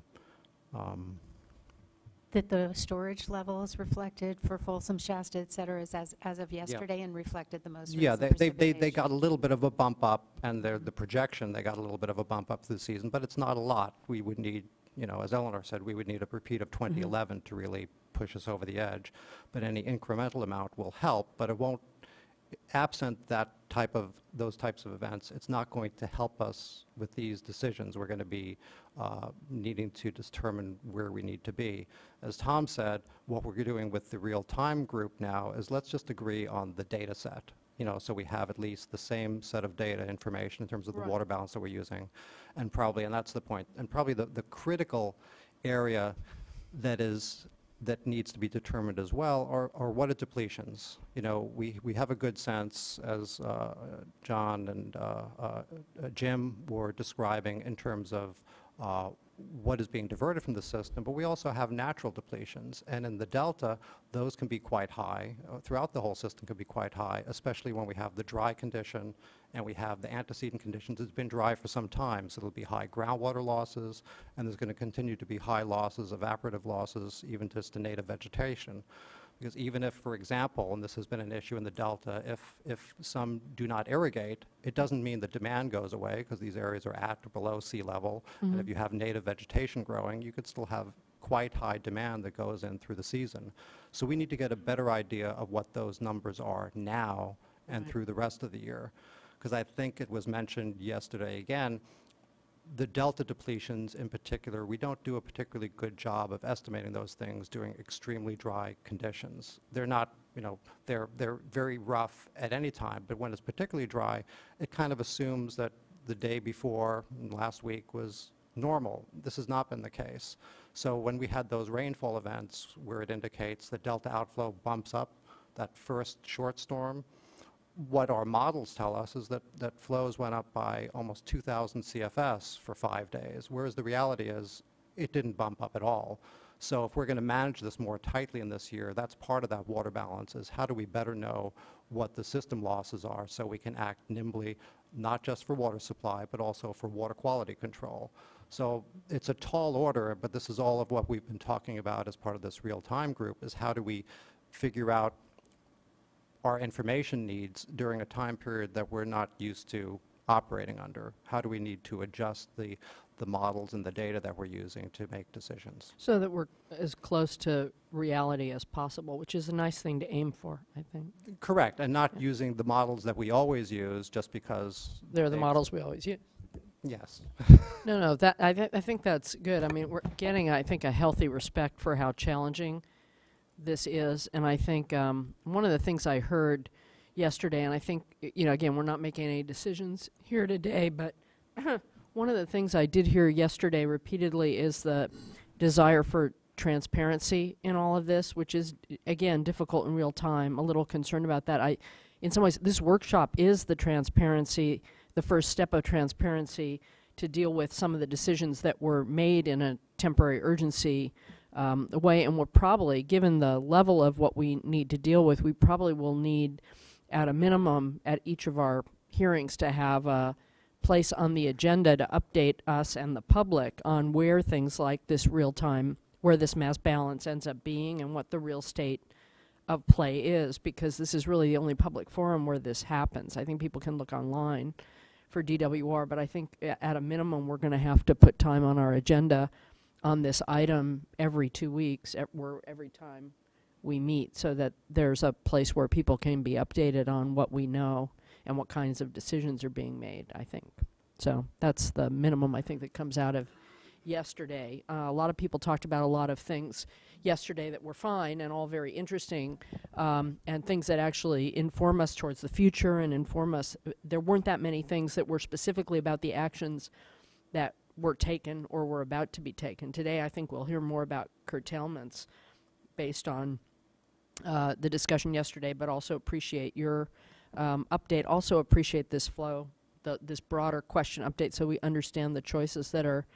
That the storage levels reflected for Folsom, Shasta, et cetera, is as of yesterday and reflected the most Yeah, recent they precipitation. got a little bit of a bump up, and the projection, they got a little bit of a bump up through the season, but it's not a lot. We would need, you know, as Eleanor said, we would need a repeat of 2011 to really push us over the edge. But any incremental amount will help, but it won't, absent those types of events, it's not going to help us with these decisions. We're going to be needing to determine where we need to be. As Tom said, what we're doing with the real-time group now is let's just agree on the data set, you know, so we have at least the same set of data information in terms of the water balance that we're using. And that's the point, and probably the critical area that is that needs to be determined as well are what are depletions. You know, we have a good sense, as John and Jim were describing, in terms of what is being diverted from the system, but we also have natural depletions. And in the delta, those can be quite high. Throughout the whole system can be quite high, especially when we have the dry condition and we have the antecedent conditions. It's been dry for some time, so there'll be high groundwater losses, and there's going to continue to be high losses, evaporative losses, even just to native vegetation. Because even if, for example, and this has been an issue in the delta, if some do not irrigate, it doesn't mean the demand goes away, because these areas are at or below sea level. And if you have native vegetation growing, you could still have quite high demand that goes in through the season. So we need to get a better idea of what those numbers are now and through the rest of the year. Because I think it was mentioned yesterday again, the delta depletions in particular, we don't do a particularly good job of estimating those things during extremely dry conditions. They're not, you know, they're very rough at any time, but when it's particularly dry, it kind of assumes that the day before, last week, was normal. This has not been the case. So when we had those rainfall events where it indicates that delta outflow bumps up, that first short storm, what our models tell us is that flows went up by almost 2,000 CFS for 5 days, whereas the reality is it didn't bump up at all. So if we're going to manage this more tightly in this year, that's part of that water balance, is how do we better know what the system losses are so we can act nimbly, not just for water supply, but also for water quality control. So it's a tall order, but this is all of what we've been talking about as part of this real-time group, is how do we figure out our information needs during a time period that we're not used to operating under. How do we need to adjust the models and the data that we're using to make decisions? So that we're as close to reality as possible, which is a nice thing to aim for, I think. Correct, and not using the models that we always use just because They're the models we always use. Yes. No, that I think that's good. I mean, we're getting, I think, a healthy respect for how challenging this is, and I think one of the things I heard yesterday, and I think, you know, again, we're not making any decisions here today, but one of the things I did hear yesterday repeatedly is the desire for transparency in all of this, which is, again, difficult in real time. A little concerned about that. In some ways, this workshop is the transparency, the first step of transparency to deal with some of the decisions that were made in a temporary urgency way, and we're probably, given the level of what we need to deal with, we probably will need, at a minimum, at each of our hearings to have a place on the agenda to update us and the public on where things like this real-time, where this mass balance ends up being and what the real state of play is, because this is really the only public forum where this happens. I think people can look online for DWR, but I think at a minimum we're going to have to put time on our agenda on this item every 2 weeks, every time we meet, so that there's a place where people can be updated on what we know and what kinds of decisions are being made, I think. So that's the minimum, I think, that comes out of yesterday. A lot of people talked about a lot of things yesterday that were fine and all very interesting, and things that actually inform us towards the future and inform us. There weren't that many things that were specifically about the actions that were taken or were about to be taken. Today, I think we'll hear more about curtailments based on the discussion yesterday, but also appreciate your update. Also appreciate this flow, this broader question update, so we understand the choices that are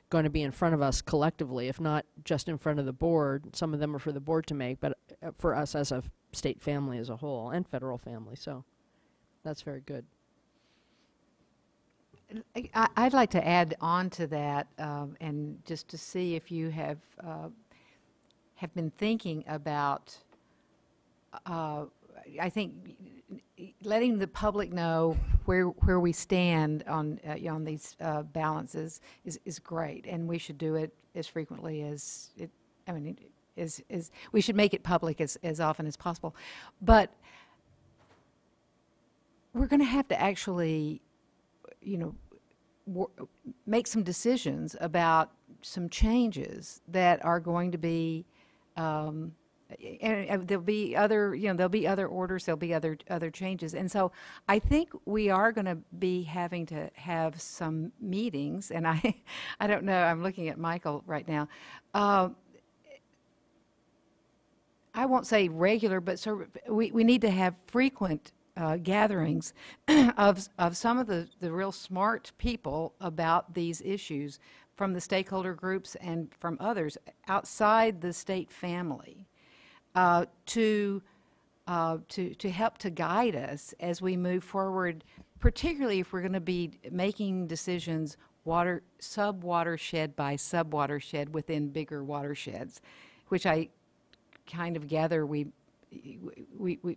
going to be in front of us collectively, if not just in front of the board. Some of them are for the board to make, but for us as a state family as a whole and federal family. So that's very good. I'd like to add on to that, and just to see if you have been thinking about, I think, letting the public know where we stand on these balances is great, and we should do it as frequently as it. I mean, we should make it public as often as possible, but we're going to have to actually, make some decisions about some changes that are going to be, and there'll be other, there'll be other orders, there'll be other changes, and so I think we are going to be having to have some meetings, and I don't know, I'm looking at Michael right now. I won't say regular, but so we need to have frequent gatherings of some of the real smart people about these issues from the stakeholder groups and from others outside the state family to help to guide us as we move forward, particularly if we're going to be making decisions sub-watershed by sub-watershed within bigger watersheds, which I kind of gather we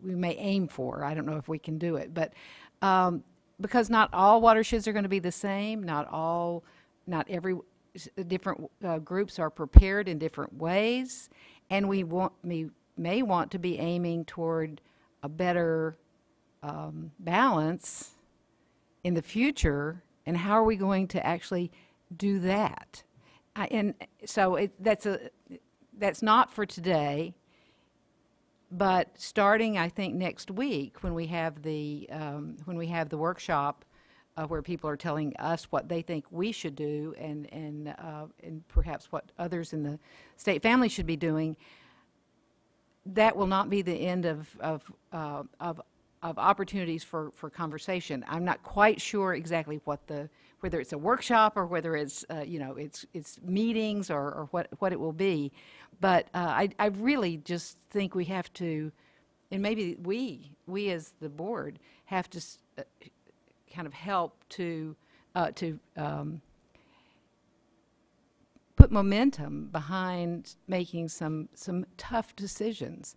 may aim for. I don't know if we can do it, but because not all watersheds are going to be the same, not every different groups are prepared in different ways, and we may want to be aiming toward a better balance in the future. And how are we going to actually do that? And so that's not for today, but starting, I think, next week when we have the workshop where people are telling us what they think we should do and perhaps what others in the state family should be doing, that will not be the end of opportunities for conversation. I'm not quite sure exactly whether it's a workshop or whether it's it's meetings or what it will be, but I really just think we have to, and maybe we as the board have to kind of help to put momentum behind making some tough decisions.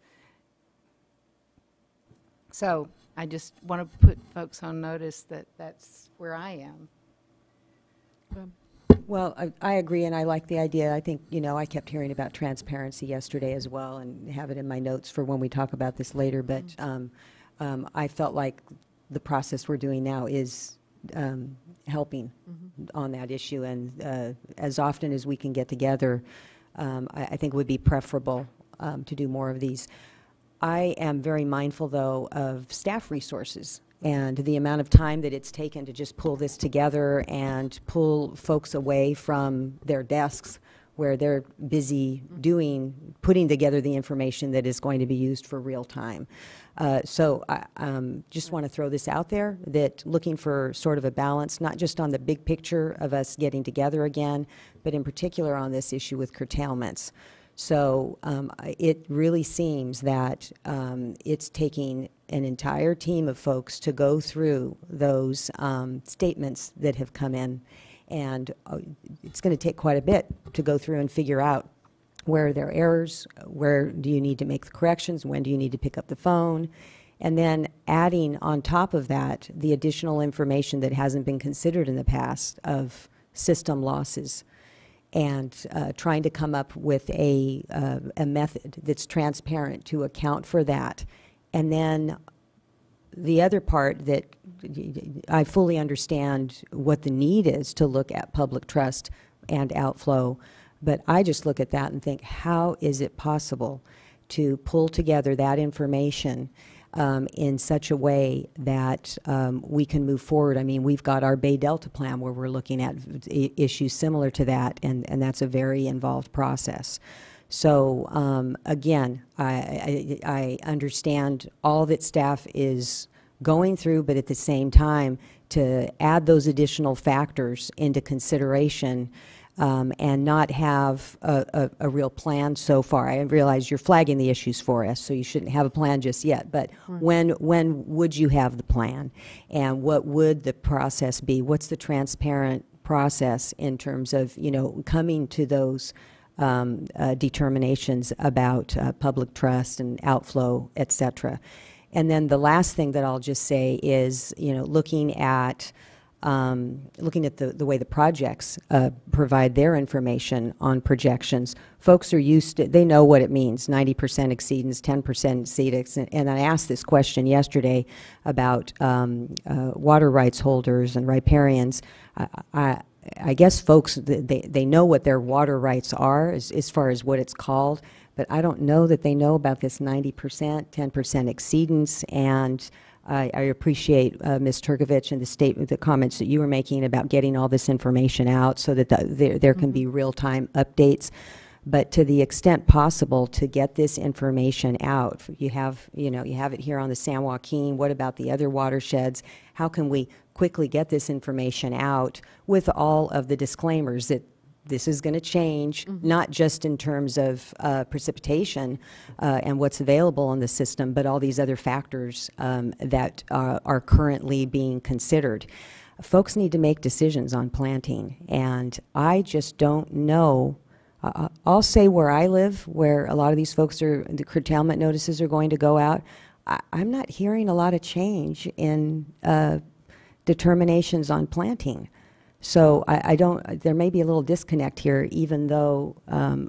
So I just want to put folks on notice that that's where I am. Well, I agree, and I like the idea. I think, I kept hearing about transparency yesterday as well, and have it in my notes for when we talk about this later, but I felt like the process we're doing now is helping on that issue, and as often as we can get together, I think it would be preferable to do more of these. I am very mindful, though, of staff resources and the amount of time that it's taken to just pull this together and pull folks away from their desks where they're busy putting together the information that is going to be used for real time. So I just want to throw this out there, that looking for sort of a balance, not just on the big picture of us getting together again, but in particular on this issue with curtailments. So it really seems that it's taking an entire team of folks to go through those statements that have come in, and it's going to take quite a bit to go through and figure out where are there errors, where do you need to make the corrections, when do you need to pick up the phone, and then adding on top of that the additional information that hasn't been considered in the past of system losses, and trying to come up with a method that's transparent to account for that. And then the other part that I fully understand what the need is to look at public trust and outflow, but I just look at that and think, how is it possible to pull together that information in such a way that we can move forward? I mean, we've got our Bay Delta plan where we're looking at issues similar to that, and that's a very involved process. So again, I understand all that staff is going through, but at the same time, to add those additional factors into consideration and not have a real plan so far. I realize you're flagging the issues for us, so you shouldn't have a plan just yet, but when would you have the plan? And what would the process be? What's the transparent process in terms of, coming to those determinations about public trust and outflow, et cetera? And then the last thing that I'll just say is, looking at the way the projects provide their information on projections. Folks are used to, they know what it means, 90% exceedance, 10% exceedance, and I asked this question yesterday about water rights holders and riparians. I guess folks, they know what their water rights are as far as what it's called, but I don't know that they know about this 90%, 10% exceedance, and I appreciate Ms. Turkovich and the comments that you were making about getting all this information out so that there can be real-time updates. But to the extent possible, to get this information out, you have it here on the San Joaquin. What about the other watersheds? How can we quickly get this information out with all of the disclaimers that this is going to change, not just in terms of precipitation and what's available in the system, but all these other factors that are currently being considered. Folks need to make decisions on planting, and I just don't know. I'll say where I live, where a lot of these folks the curtailment notices are going to go out, I'm not hearing a lot of change in determinations on planting. So there may be a little disconnect here, even though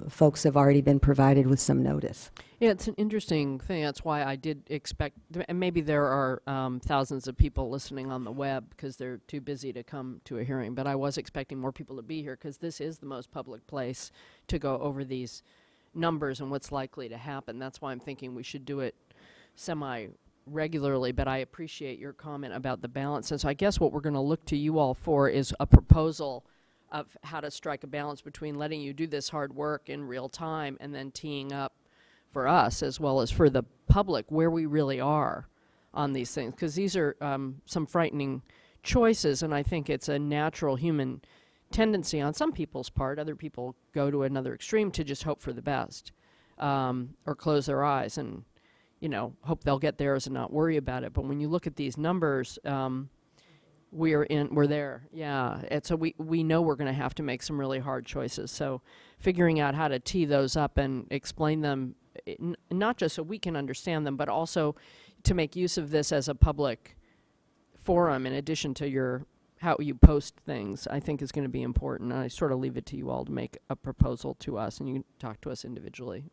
folks have already been provided with some notice. Yeah, it's an interesting thing. That's why I did expect, and maybe there are thousands of people listening on the web because they're too busy to come to a hearing, but I was expecting more people to be here because this is the most public place to go over these numbers and what's likely to happen. That's why I'm thinking we should do it semi-regularly, but I appreciate your comment about the balance. And so I guess what we're going to look to you all for is a proposal of how to strike a balance between letting you do this hard work in real time and then teeing up for us as well as for the public where we really are on these things, because these are some frightening choices, and I think it's a natural human tendency on some people's part. Other people go to another extreme to just hope for the best or close their eyes and hope they'll get theirs and not worry about it. But when you look at these numbers, we're there, yeah. And so we know we're going to have to make some really hard choices. So figuring out how to tee those up and explain them, not just so we can understand them, but also to make use of this as a public forum in addition to how you post things, I think is going to be important. And I sort of leave it to you all to make a proposal to us, and you can talk to us individually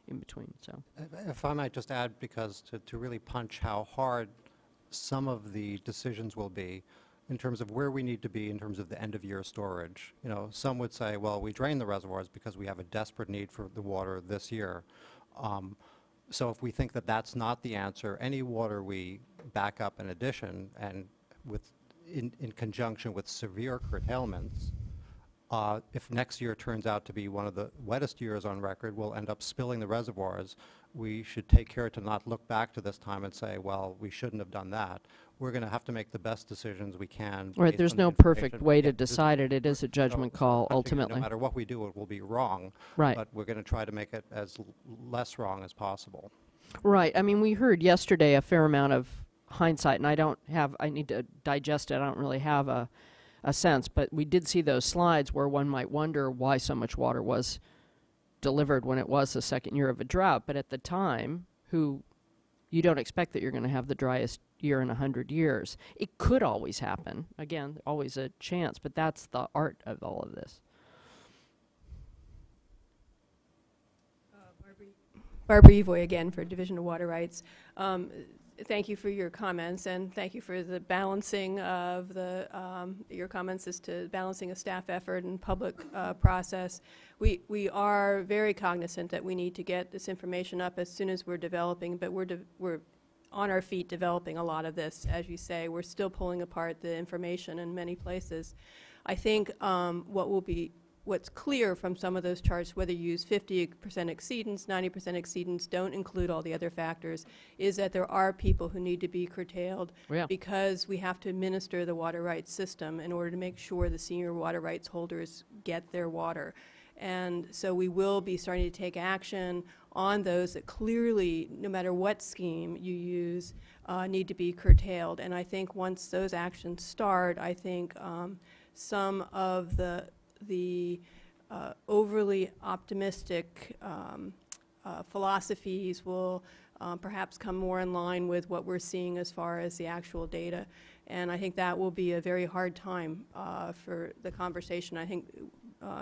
in between. So, if I might just add, because to really punch how hard some of the decisions will be in terms of where we need to be in terms of the end-of-year storage. Some would say, well, we drain the reservoirs because we have a desperate need for the water this year. So if we think that that's not the answer, any water we back up in addition and in conjunction with severe curtailments, if next year turns out to be one of the wettest years on record, we'll end up spilling the reservoirs. We should take care to not look back to this time and say, well, we shouldn't have done that. We're going to have to make the best decisions we can. Right, there's no perfect way to decide it. It is a judgment call, ultimately. No matter what we do, it will be wrong. Right. But we're going to try to make it as less wrong as possible. Right. I mean, we heard yesterday a fair amount of hindsight, and I need to digest it. I don't really have a sense, but we did see those slides where one might wonder why so much water was delivered when it was the second year of a drought. But at the time, you don't expect that you're going to have the driest year in 100 years. It could always happen. Again, always a chance, but that's the art of all of this. Barbara Evoy again for Division of Water Rights. Thank you for your comments, and thank you for the balancing of your comments as to balancing a staff effort and public process. We are very cognizant that we need to get this information up as soon as we're developing, but we're on our feet developing a lot of this. As you say, we're still pulling apart the information in many places. I think what's clear from some of those charts, whether you use 50% exceedance, 90% exceedance, don't include all the other factors, is that there are people who need to be curtailed because we have to administer the water rights system in order to make sure the senior water rights holders get their water. And so we will be starting to take action on those that clearly, no matter what scheme you use, need to be curtailed. And I think once those actions start, I think some of the overly optimistic philosophies will perhaps come more in line with what we're seeing as far as the actual data. And I think that will be a very hard time for the conversation. I think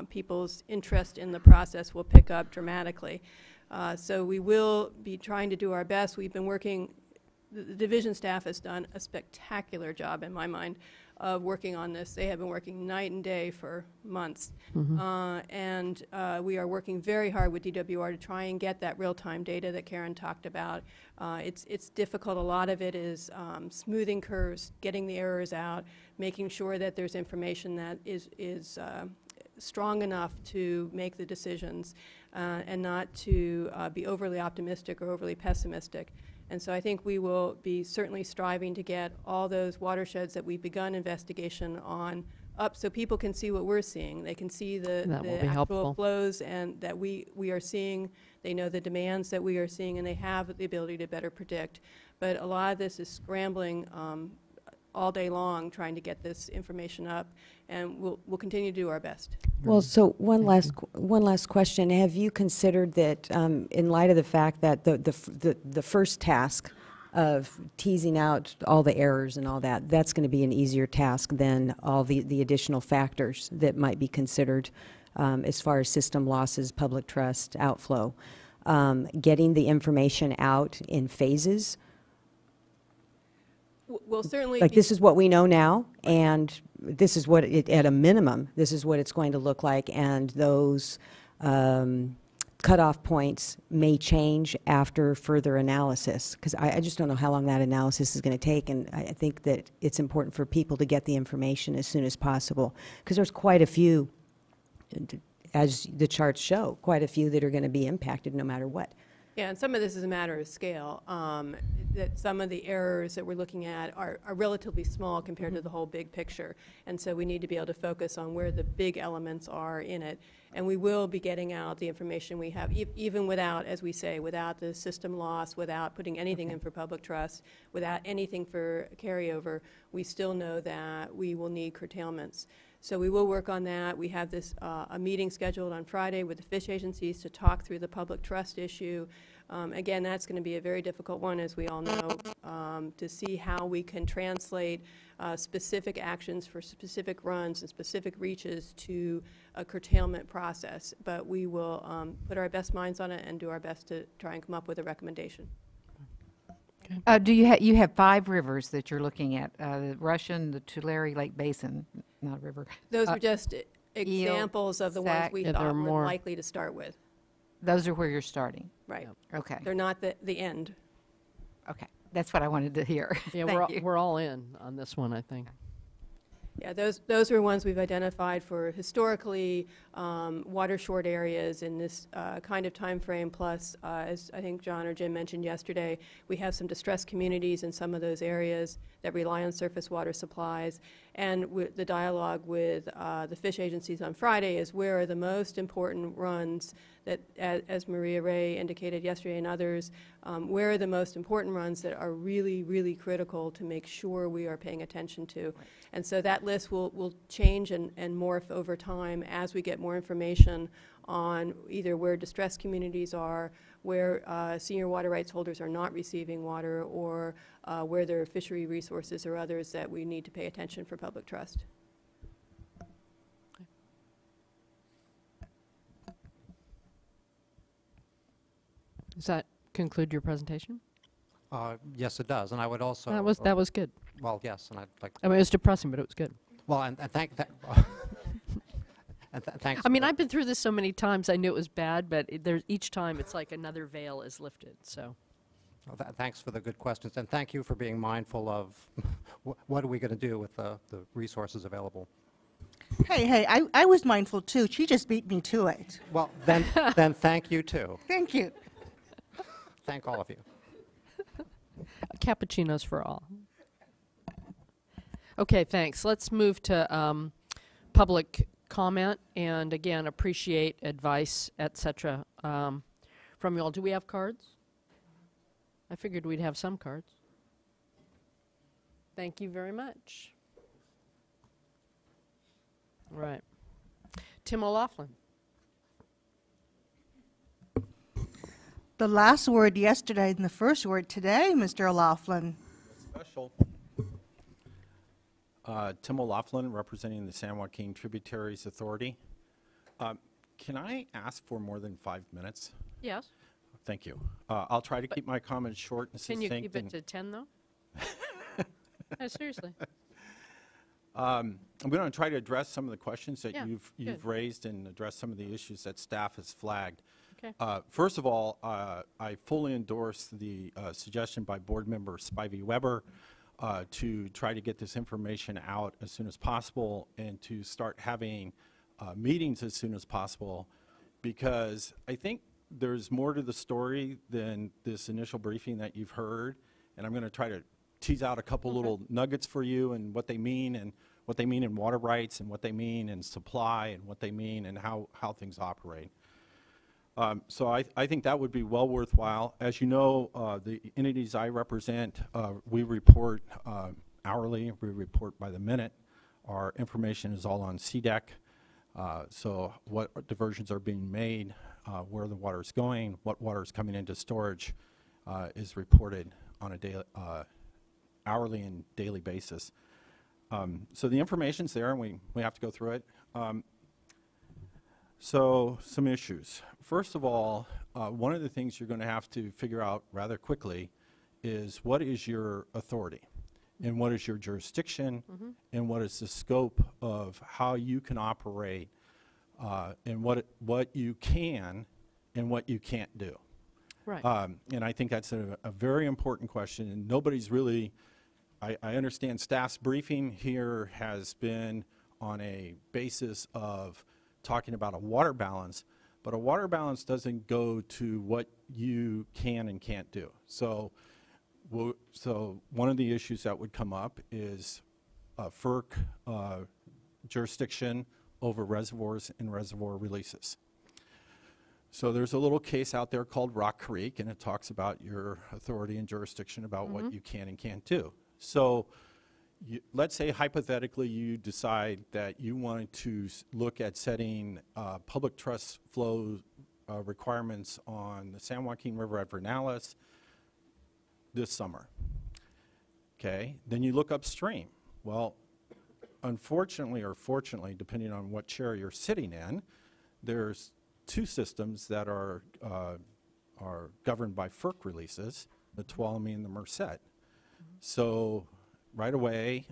people's interest in the process will pick up dramatically. So we will be trying to do our best. We've been working, the division staff has done a spectacular job in my mind of working on this. They have been working night and day for months. And we are working very hard with DWR to try and get that real-time data that Karen talked about. It's difficult. A lot of it is smoothing curves, getting the errors out, making sure that there's information that is strong enough to make the decisions and not to be overly optimistic or overly pessimistic. And so I think we will be certainly striving to get all those watersheds that we've begun investigation on up so people can see what we're seeing. They can see the actual helpful. flows and that we are seeing. They know the demands that we are seeing, and they have the ability to better predict. But a lot of this is scrambling all day long trying to get this information up, and we'll continue to do our best. Well, so one last question. Have you considered that, in light of the fact that the first task of teasing out all the errors and all that, that's going to be an easier task than all the additional factors that might be considered as far as system losses, public trust, outflow. Getting the information out in phases. We'll certainly Like be this is what we know now, and this is what at a minimum, this is what it's going to look like, and those cutoff points may change after further analysis, because I just don't know how long that analysis is going to take, and I think that it's important for people to get the information as soon as possible, because there's quite a few, as the charts show, quite a few that are going to be impacted no matter what. Yeah, and some of this is a matter of scale, that some of the errors that we're looking at are relatively small compared to the whole big picture. And so we need to be able to focus on where the big elements are in it. And we will be getting out the information we have, even without, as we say, without the system loss, without putting anything in for public trust, without anything for carryover, we still know that we will need curtailments. So we will work on that. We have this a meeting scheduled on Friday with the fish agencies to talk through the public trust issue. Again, that's going to be a very difficult one, as we all know, to see how we can translate specific actions for specific runs and specific reaches to a curtailment process. But we will put our best minds on it and do our best to try and come up with a recommendation. Do you have 5 rivers that you're looking at? The Russian, the Tulare Lake Basin, not a river. Those are just examples of the ones Sac. we Yeah, there are thought were more. likely to start with. Those are where you're starting. Right. Okay. They're not the end. Okay. That's what I wanted to hear. Yeah, Thank you. we're all in on this one, I think. Yeah, those are ones we've identified for historically water-short areas in this kind of time frame. Plus, as I think John or Jim mentioned yesterday, we have some distressed communities in some of those areas that rely on surface water supplies. And the dialogue with the fish agencies on Friday is where are the most important runs that, as Maria Ray indicated yesterday and others, where are the most important runs that are really, really critical to make sure we are paying attention to. Right. And so that list will change and morph over time as we get more information on either where distressed communities are, where senior water rights holders are not receiving water, or where there are fishery resources or others that we need to pay attention for public trust. Does that conclude your presentation? Yes, it does, and I would also... That was good. Well, yes, and I'd like... I mean, it was depressing, but it was good. Well, and thanks... I mean, I've been through this so many times, I knew it was bad, but each time it's like another veil is lifted, so. Well, thanks for the good questions, and thank you for being mindful of what are we going to do with the resources available. Hey, I was mindful too. She just beat me to it. Well, then thank you too. Thank you. Thank all of you. Cappuccinos for all. Okay, thanks. Let's move to public comment, and again, appreciate advice, etc. From you all. Do we have cards? I figured we'd have some cards. Thank you very much. All right. Tim O'Loughlin. The last word yesterday and the first word today, Mr. O'Loughlin. Special. Tim O'Loughlin, representing the San Joaquin Tributaries Authority. Can I ask for more than 5 minutes? Yes. Thank you. I'll try to keep my comments short and succinct. Can you keep it to 10, though? No, seriously. I'm going to try to address some of the questions that Yeah, you've raised and address some of the issues that staff has flagged. Okay. First of all, I fully endorse the suggestion by Board Member Spivey Weber to try to get this information out as soon as possible and to start having meetings as soon as possible, because I think there's more to the story than this initial briefing that you've heard, and I'm going to try to tease out a couple little nuggets for you and what they mean in water rights and what they mean in supply and what they mean and how things operate. So I think that would be well worthwhile. As you know, the entities I represent, we report hourly, we report by the minute. Our information is all on CDEC. So what diversions are being made, where the water is going, what water is coming into storage is reported on a daily, hourly and daily basis. So the information's there, and we have to go through it. So some issues. First of all, one of the things you're going to have to figure out rather quickly is what is your authority, and what is your jurisdiction, and what is the scope of how you can operate, and what you can and what you can't do. Right. And I think that's a very important question, and nobody's really, I understand staff's briefing here has been on a basis of talking about a water balance, but a water balance doesn't go to what you can and can't do. So, so one of the issues that would come up is FERC jurisdiction over reservoirs and reservoir releases. So there's a little case out there called Rock Creek, and it talks about your authority and jurisdiction about what you can and can't do. So let's say hypothetically you decide that you wanted to look at setting public trust flow requirements on the San Joaquin River at Vernalis this summer. Okay, then you look upstream. Well, unfortunately or fortunately, depending on what chair you're sitting in, there's two systems that are governed by FERC releases, the Tuolumne and the Merced. So right away,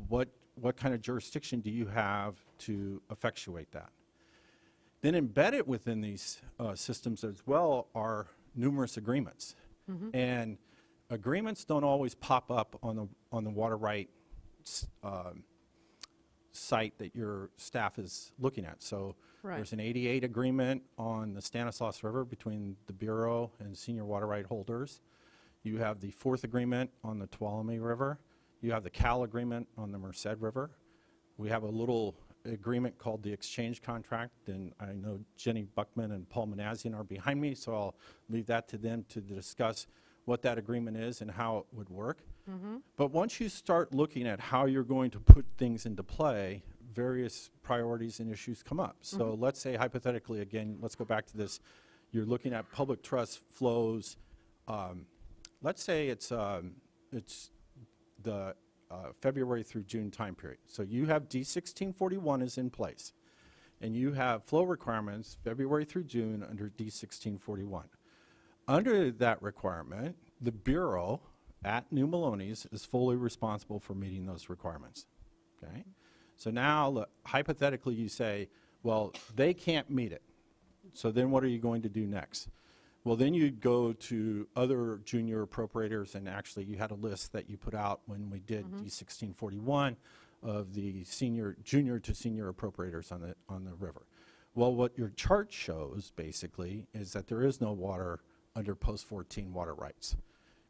what kind of jurisdiction do you have to effectuate that? Then embedded within these systems as well are numerous agreements. And agreements don't always pop up on the water right site that your staff is looking at. So there's an 88 agreement on the Stanislaus River between the Bureau and senior water right holders. You have the 4th agreement on the Tuolumne River. You have the CAL agreement on the Merced River. We have a little agreement called the exchange contract, and I know Jenny Buckman and Paul Manassian are behind me, so I'll leave that to them to discuss what that agreement is and how it would work. But once you start looking at how you're going to put things into play, various priorities and issues come up. So let's say hypothetically, again, let's go back to this, you're looking at public trust flows. Let's say it's the February through June time period. So you have D1641 is in place, and you have flow requirements February through June under D1641. Under that requirement, the Bureau at New Maloney's is fully responsible for meeting those requirements. Okay? So now, look, hypothetically, you say, well, they can't meet it. So then what are you going to do next? Well, then you'd go to other junior appropriators, and actually you had a list that you put out when we did D1641 of the junior to senior appropriators on the river. Well, what your chart shows basically is that there is no water under post-14 water rights,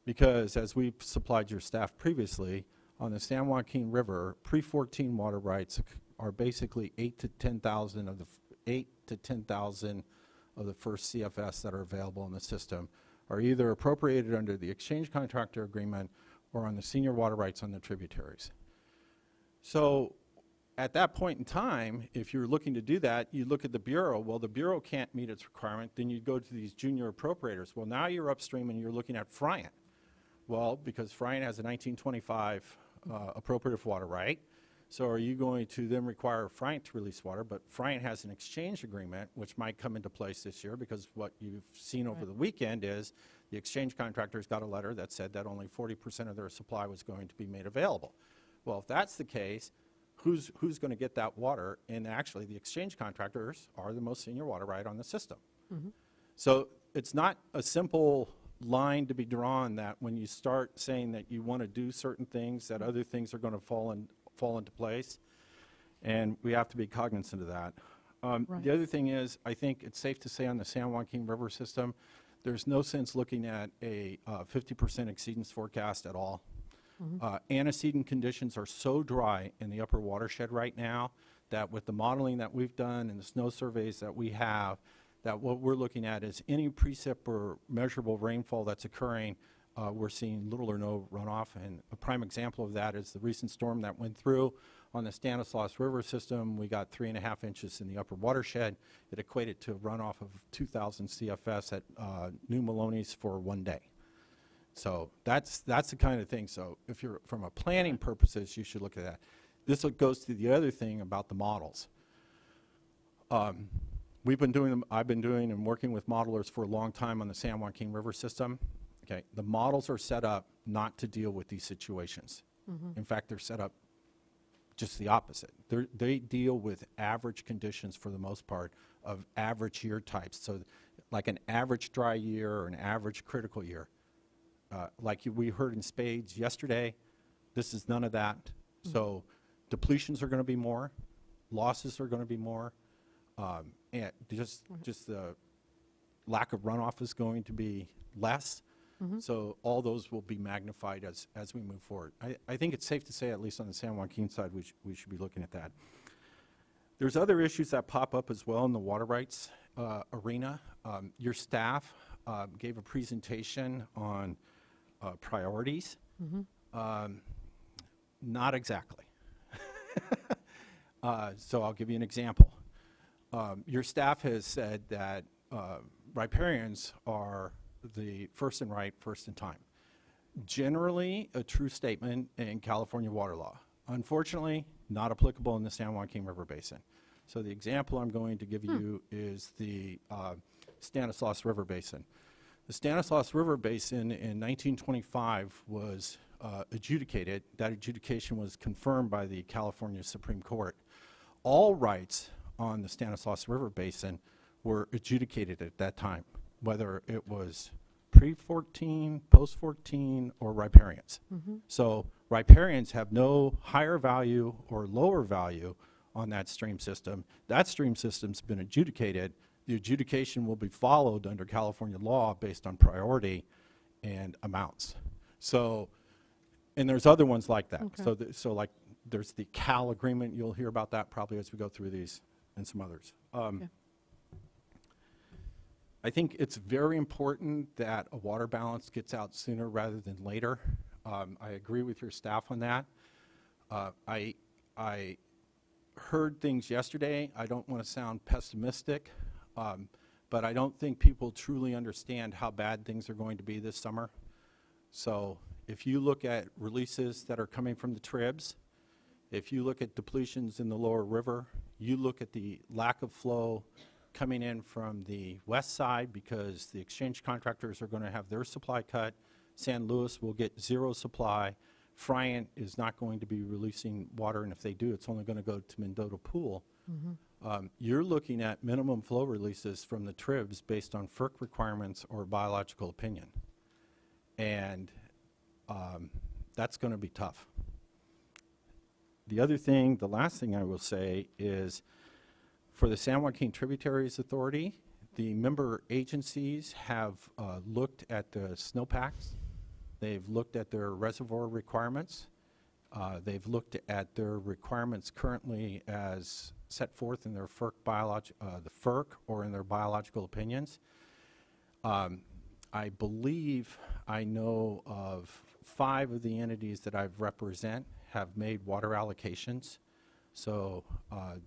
because as we've supplied your staff previously, on the San Joaquin River, pre-14 water rights are basically 8 to 10,000 of the first CFS that are available in the system are either appropriated under the exchange contractor agreement or on the senior water rights on the tributaries. So at that point in time, if you're looking to do that, you look at the Bureau. Well, the Bureau can't meet its requirement. Then you go to these junior appropriators. Well, now you're upstream and you're looking at Friant. Well, because Friant has a 1925 appropriative water right. So are you going to then require Friant to release water? But Friant has an exchange agreement, which might come into place this year, because what you've seen over the weekend is the exchange contractors got a letter that said that only 40% of their supply was going to be made available. Well, if that's the case, who's going to get that water? And actually, the exchange contractors are the most senior water right on the system. So it's not a simple line to be drawn that when you start saying that you want to do certain things, that other things are going to fall into place, and we have to be cognizant of that. The other thing is, I think it's safe to say on the San Joaquin River system, there's no sense looking at a 50% exceedance forecast at all. Antecedent conditions are so dry in the upper watershed right now that with the modeling that we've done and the snow surveys that we have, that what we're looking at is any precip or measurable rainfall that's occurring, we're seeing little or no runoff. And a prime example of that is the recent storm that went through on the Stanislaus River system. We got 3.5 inches in the upper watershed. It equated to a runoff of 2,000 CFS at New Maloney's for 1 day. So that's the kind of thing. So if you're from a planning purposes, you should look at that. This goes to the other thing about the models. I've been doing and working with modelers for a long time on the San Joaquin River system. Okay, the models are set up not to deal with these situations. In fact, they're set up just the opposite. They deal with average conditions for the most part of average year types. So like an average dry year or an average critical year. Like we heard in spades yesterday, this is none of that. So depletions are going to be more, losses are going to be more, and just the lack of runoff is going to be less. So all those will be magnified as we move forward. I think it's safe to say, at least on the San Joaquin side, we should be looking at that. There's other issues that pop up as well in the water rights arena. Your staff gave a presentation on priorities. Not exactly. So I'll give you an example. Your staff has said that riparians are the first in right, first in time. Generally a true statement in California water law. Unfortunately, not applicable in the San Joaquin River Basin. So the example I'm going to give you is the Stanislaus River Basin. The Stanislaus River Basin in 1925 was adjudicated. That adjudication was confirmed by the California Supreme Court. All rights on the Stanislaus River Basin were adjudicated at that time, whether it was pre-14, post-14, or riparians. So riparians have no higher value or lower value on that stream system. That stream system's been adjudicated. The adjudication will be followed under California law based on priority and amounts. So, and there's other ones like that. So like there's the Cal agreement. You'll hear about that probably as we go through these and some others. I think it's very important that a water balance gets out sooner rather than later. I agree with your staff on that. I heard things yesterday. I don't want to sound pessimistic, but I don't think people truly understand how bad things are going to be this summer. So if you look at releases that are coming from the tribs, if you look at depletions in the lower river, you look at the lack of flow coming in from the west side because the exchange contractors are going to have their supply cut. San Luis will get zero supply. Friant is not going to be releasing water, and if they do, it's only going to go to Mendota Pool. You're looking at minimum flow releases from the tribs based on FERC requirements or biological opinion. And that's going to be tough. The other thing, the last thing I will say is for the San Joaquin Tributaries Authority, the member agencies have looked at the snowpacks. They've looked at their reservoir requirements. They've looked at their requirements currently as set forth in their FERC the FERC or in their biological opinions. I believe I know of 5 of the entities that I represent have made water allocations. So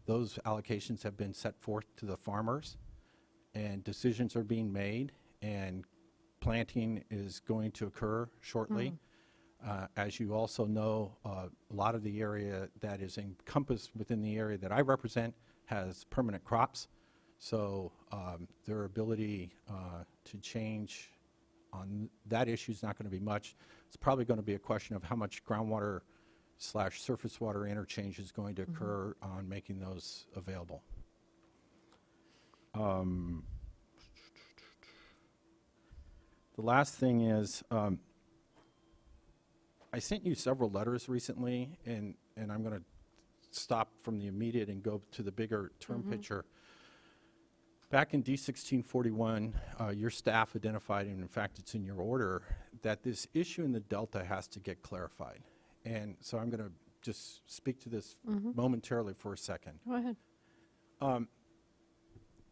those allocations have been set forth to the farmers, and decisions are being made, and planting is going to occur shortly. As you also know, a lot of the area that is encompassed within the area that I represent has permanent crops. So their ability to change on that issue is not going to be much. It's probably going to be a question of how much groundwater / surface water interchange is going to occur on making those available. The last thing is, I sent you several letters recently, and I'm going to stop from the immediate and go to the bigger term picture. Back in D1641, your staff identified, and in fact it's in your order, that this issue in the Delta has to get clarified. And so I'm going to just speak to this momentarily for a second. Go ahead.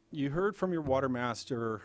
You heard from your water master